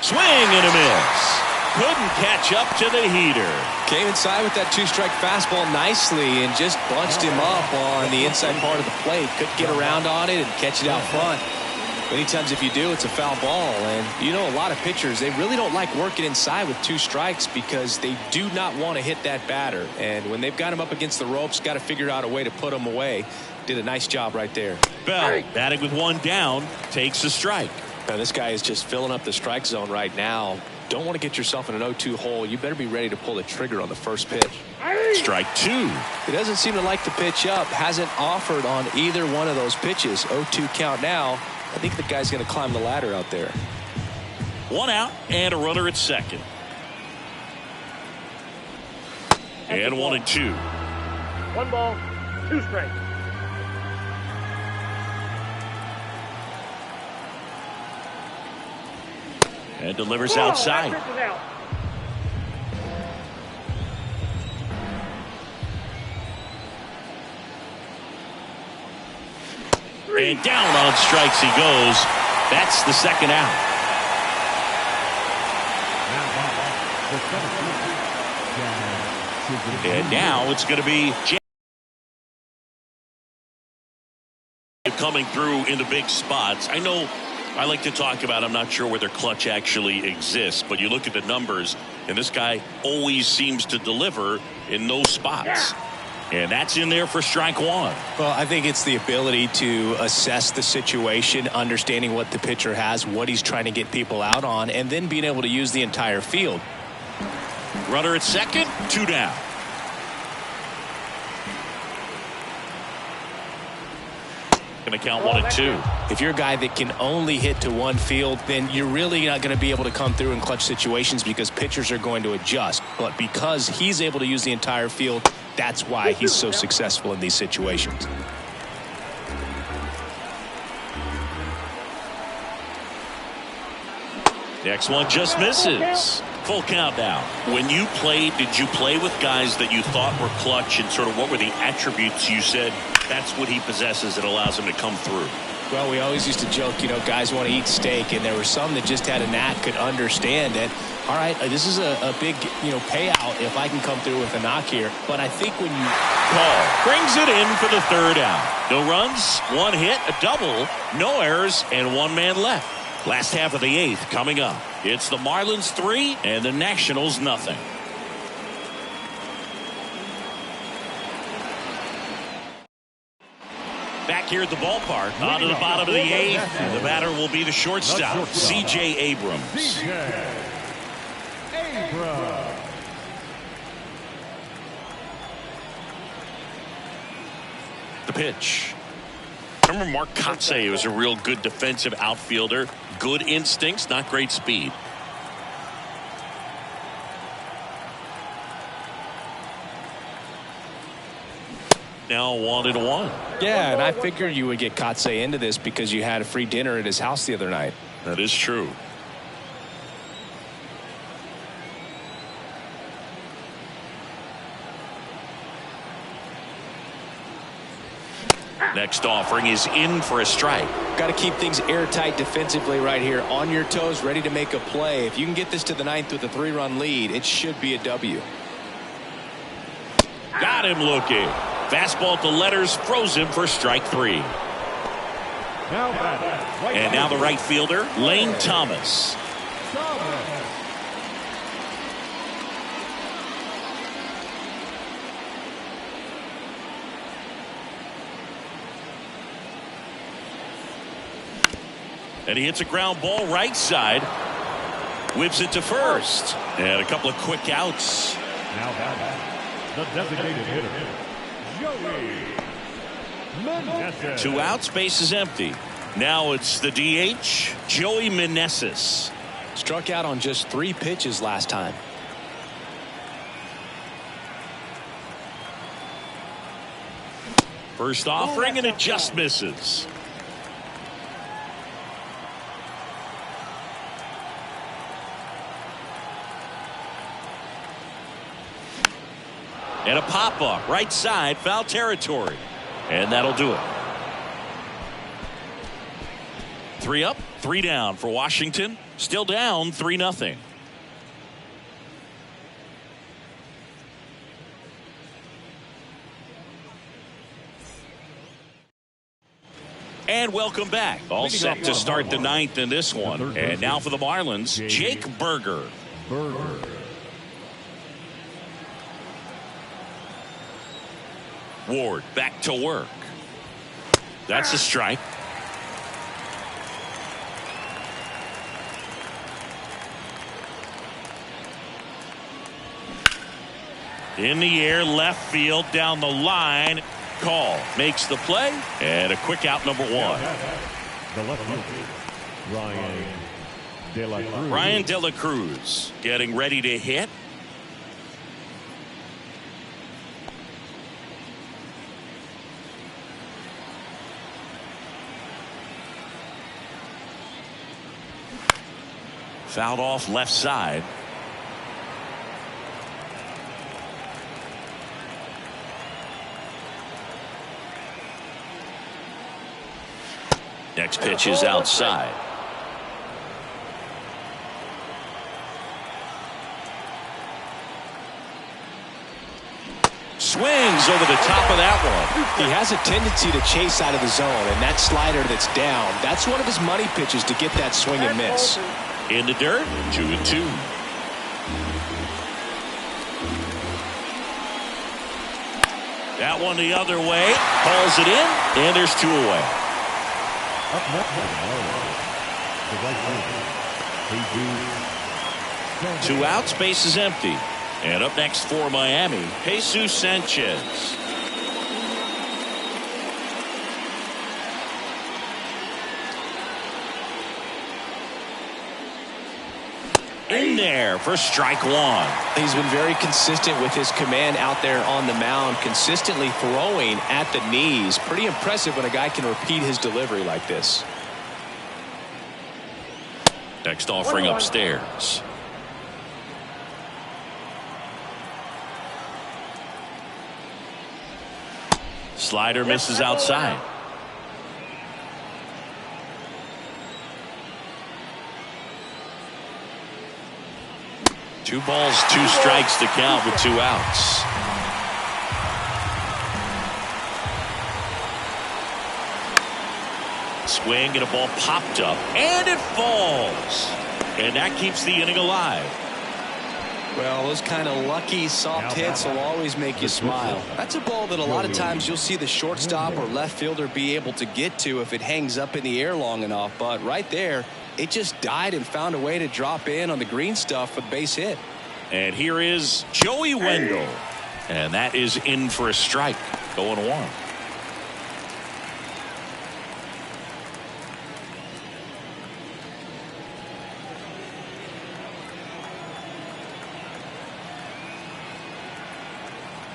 Swing and a miss. couldn't catch up to the heater. Came inside with that two-strike fastball nicely and just bunched him up on the inside part of the plate. Couldn't get around on it and catch it out front. Many times if you do, it's a foul ball. And you know, a lot of pitchers, they really don't like working inside with 2 strikes because they do not want to hit that batter. And when they've got him up against the ropes, got to figure out a way to put him away. Did a nice job right there. Bell, batting with 1 down, takes a strike. Now, this guy is just filling up the strike zone right now. Don't want to get yourself in an 0-2 hole. You better be ready to pull the trigger on the first pitch. Strike 2. He doesn't seem to like the pitch up. Hasn't offered on either one of those pitches. 0-2 count now. I think the guy's going to climb the ladder out there. 1 out and a runner at second. And 1-2. 1 ball, 2 strikes. And delivers outside. And down on strikes he goes. That's the second out. And now it's going to be coming through in the big spots. I know I like to talk about, I'm not sure whether clutch actually exists, but you look at the numbers and this guy always seems to deliver in those spots. And that's in there for strike 1. Well, I think it's the ability to assess the situation, understanding what the pitcher has, what he's trying to get people out on, and then being able to use the entire field. Runner at second, 2 down. Going to count 1-2. If you're a guy that can only hit to one field, then you're really not going to be able to come through in clutch situations because pitchers are going to adjust. But because he's able to use the entire field, that's why he's so successful in these situations. Next one just misses. Full count now. When you played, did you play with guys that you thought were clutch, and sort of what were the attributes you said that's what he possesses that allows him to come through? Well, we always used to joke, you know, guys want to eat steak, and there were some that just had a knack, could understand it. All right, this is a big, you know, payout if I can come through with a knock here. But I think when you call brings it in for the 3rd out. No runs, 1 hit, a double, no errors, and 1 man left. Last half of the 8th coming up. It's the Marlins 3 and the Nationals nothing. Back here at the ballpark, on to the bottom of the 8th, and the batter will be the shortstop, C.J. Abrams. The pitch. Remember Mark Kotsay was a real good defensive outfielder. Good instincts, not great speed. Now 1-1. Yeah, and I figured you would get Kotsay into this because you had a free dinner at his house the other night. That is true. Next offering is in for a strike. Got to keep things airtight defensively right here. On your toes, ready to make a play. If you can get this to the 9th with a 3-run lead, it should be a W. Got him looking. Fastball to letters, froze him for strike 3. And now the right fielder, Lane Thomas. And he hits a ground ball right side. Whips it to first. And a couple of quick outs. Now the designated hitter, Joey Meneses. 2 outs, base is empty. Now it's the DH, Joey Meneses. Struck out on just 3 pitches last time. First offering, and it just misses. And a pop-up, right side, foul territory. And that'll do it. 3 up, 3 down for Washington. Still down 3-0. And welcome back. All set to start the ninth in this one. And now for the Marlins, Jake Burger. Ward back to work. That's a strike. In the air, left field, down the line. Call makes the play, and a quick out, number one. The left fielder, Ryan De La Cruz getting ready to hit. Fouled off left side. Next pitch is outside. Swings over the top of that one. He has a tendency to chase out of the zone, and that slider that's down, that's one of his money pitches to get that swing and miss. In the dirt, 2-2. That one the other way, calls it in, and there's 2 away. Up next, the right fielder, 2 outs, base is empty. And up next for Miami, Jesus Sanchez. In there for strike one. He's been very consistent with his command out there on the mound, consistently throwing at the knees. Pretty impressive when a guy can repeat his delivery like this. Next offering upstairs. Slider misses outside. Two balls, 2 strikes to count with 2 outs. Swing and a ball popped up and it falls. And that keeps the inning alive. Well, those kind of lucky soft hits will always make you smile. That's a ball that a lot of times you'll see the shortstop or left fielder be able to get to if it hangs up in the air long enough. But right there, it just died and found a way to drop in on the green stuff for the base hit. And here is Joey Wendell. And that is in for a strike. 0-1.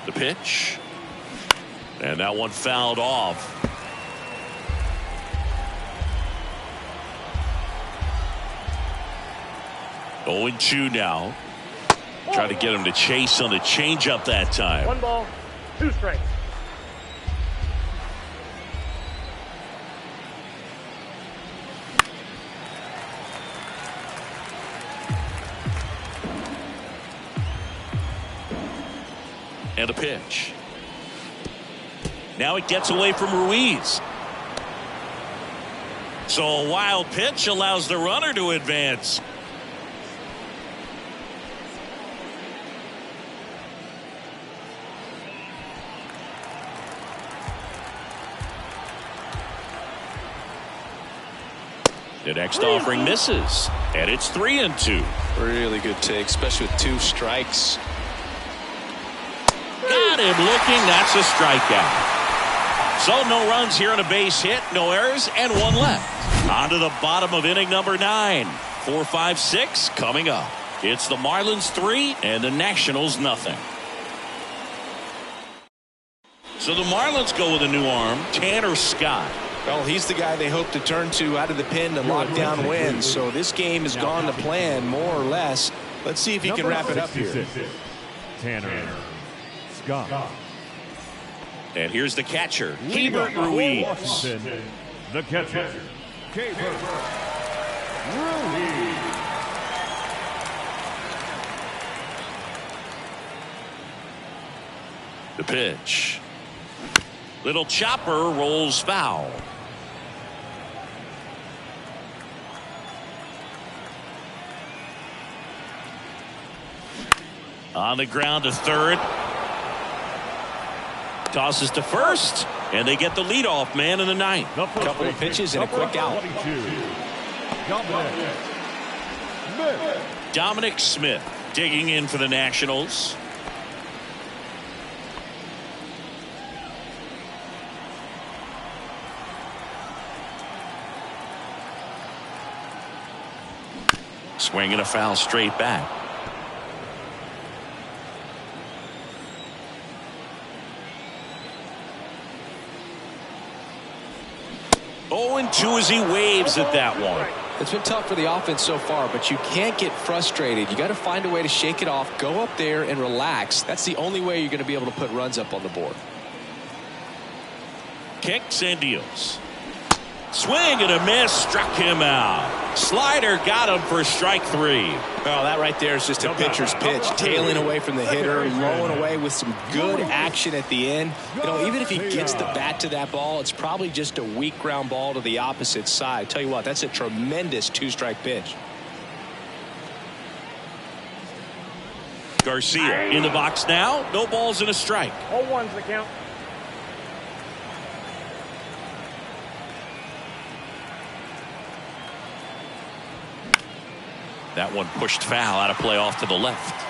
The pitch. And that one fouled off. Going 2 now. Try to get him to chase on the changeup that time. 1 ball, 2 strikes. And a pitch. Now it gets away from Ruiz. So a wild pitch allows the runner to advance. The next offering misses, and it's 3-2. Really good take, especially with 2 strikes. Got him looking. That's a strikeout. So no runs here on a base hit, no errors, and 1 left. On to the bottom of inning number 9. 4, 5, 6 coming up. It's the Marlins 3 and the Nationals nothing. So the Marlins go with a new arm, Tanner Scott. Well, he's the guy they hope to turn to out of the pen to lock down wins. So this game has gone to plan, more or less. Let's see if he can wrap it up here. Tanner Scott. And here's the catcher, Hebert Ruiz. The catcher, Hebert Ruiz. The pitch. Little chopper rolls foul. On the ground to third. Tosses to first. And they get the leadoff man in the ninth. A couple of pitches and a quick out. Dominic Smith digging in for the Nationals. Swinging a foul straight back. Oh, and 2 as he waves at that one. It's been tough for the offense so far, but you can't get frustrated. You got to find a way to shake it off, go up there and relax. That's the only way you're going to be able to put runs up on the board. Kicks and deals. Swing and a miss, struck him out. Slider got him for strike 3. Oh, that right there is just a pitcher's pitch. Tailing away from the hitter, lowing away with some good action at the end. You know, even if he gets the bat to that ball, it's probably just a weak ground ball to the opposite side. Tell you what, that's a tremendous 2-strike pitch. Garcia in the box now. No balls and a strike. All ones the count. That one pushed foul out of play off to the left.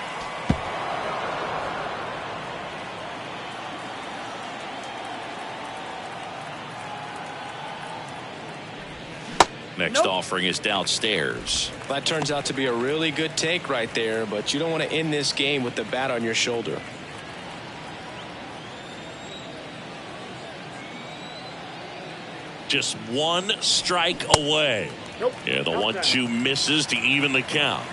Next offering is downstairs. That turns out to be a really good take right there, but you don't want to end this game with the bat on your shoulder. Just 1 strike away. Nope. Yeah, the 1-2 misses to even the count.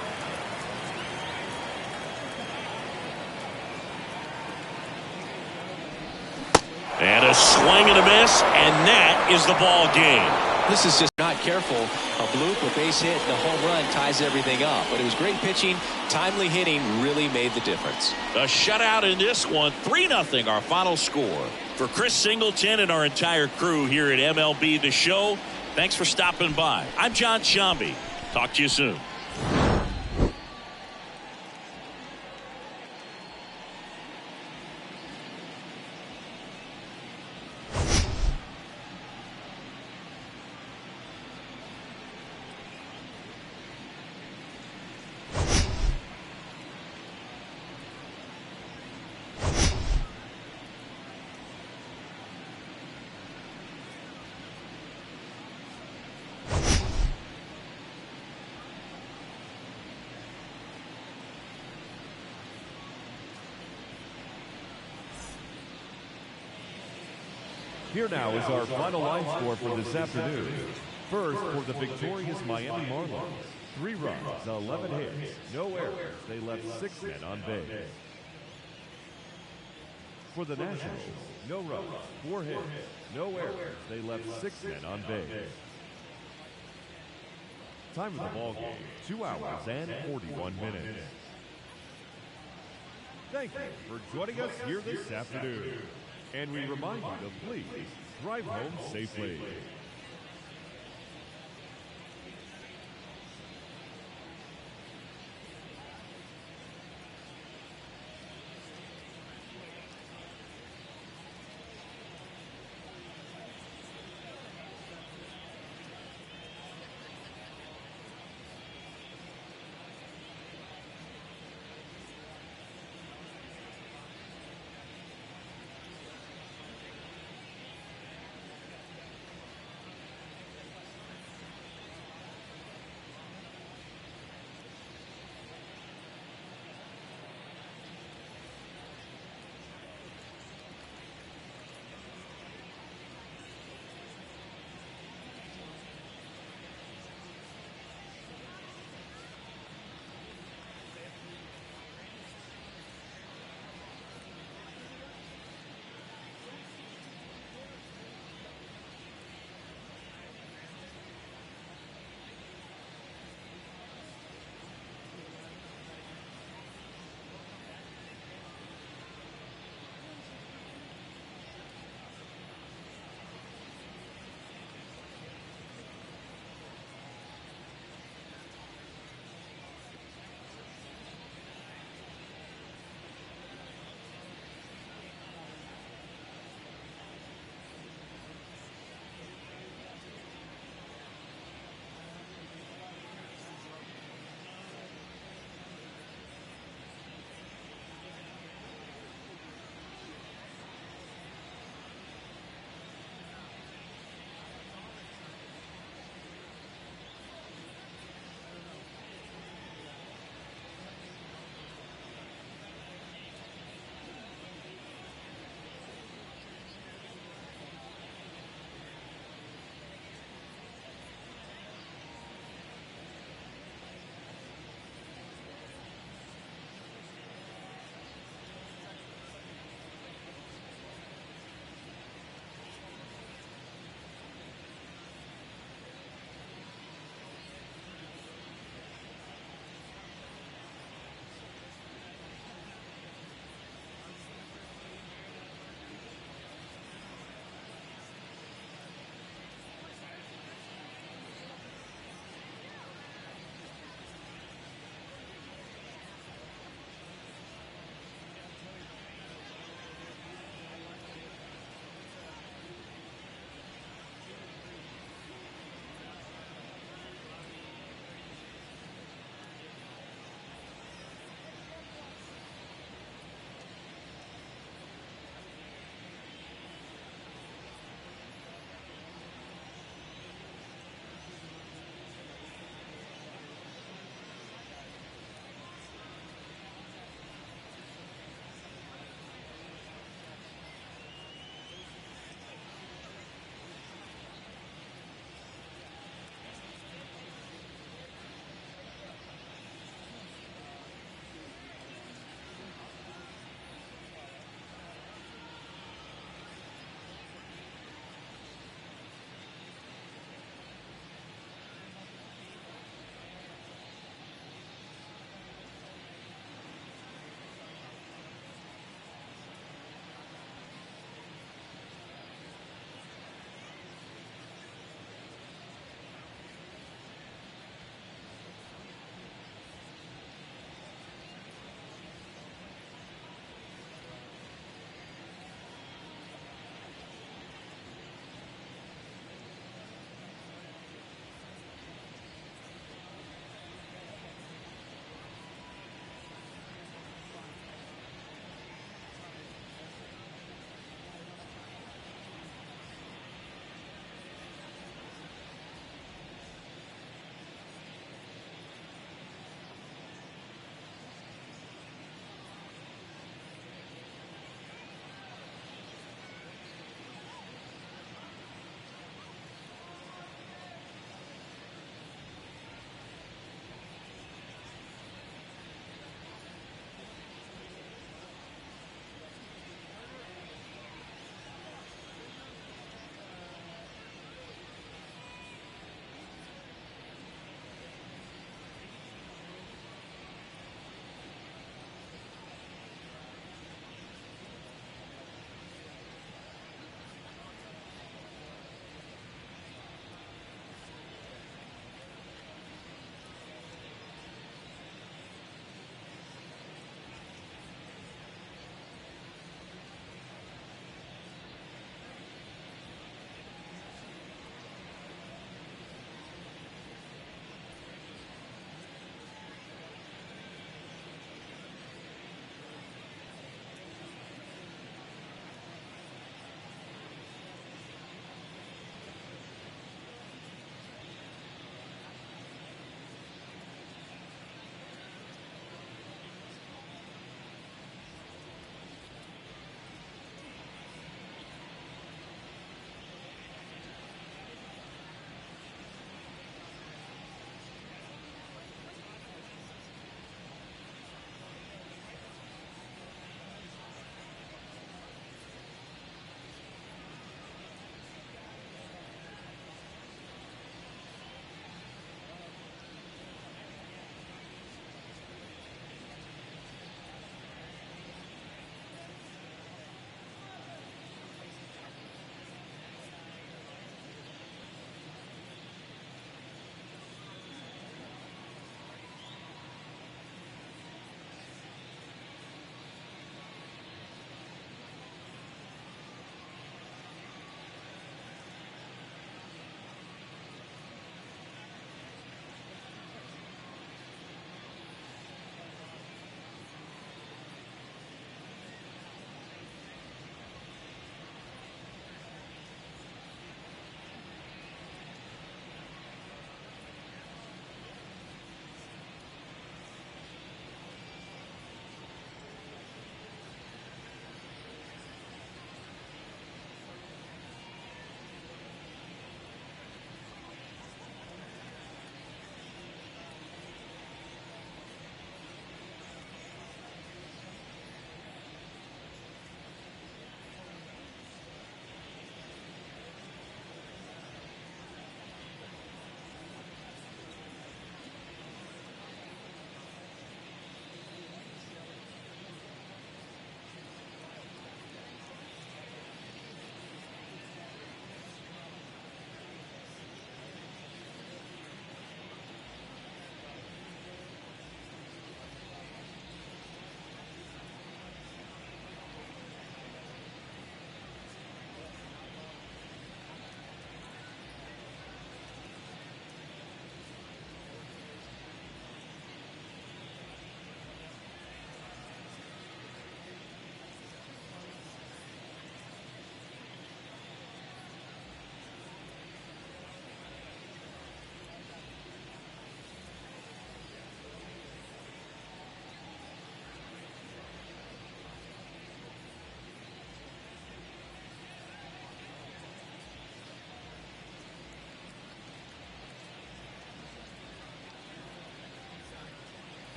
And a swing and a miss, and that is the ball game. This is just not careful. A bloop, a base hit, the home run ties everything up. But it was great pitching. Timely hitting really made the difference. A shutout in this one. 3-0 our final score. For Chris Singleton and our entire crew here at MLB The Show, thanks for stopping by. I'm John Shambi. Talk to you soon. Here now is our final line score for this afternoon. First, for the victorious Miami Marlins, 3 runs, 11 hits, no errors. They left 6 men on base. For the Nationals, no runs, 4 hits, no errors. They left 6 men on base. Time of the ball game, 2 hours and 41 minutes. Thank you for joining us here this afternoon. And we remind you to please drive home safely.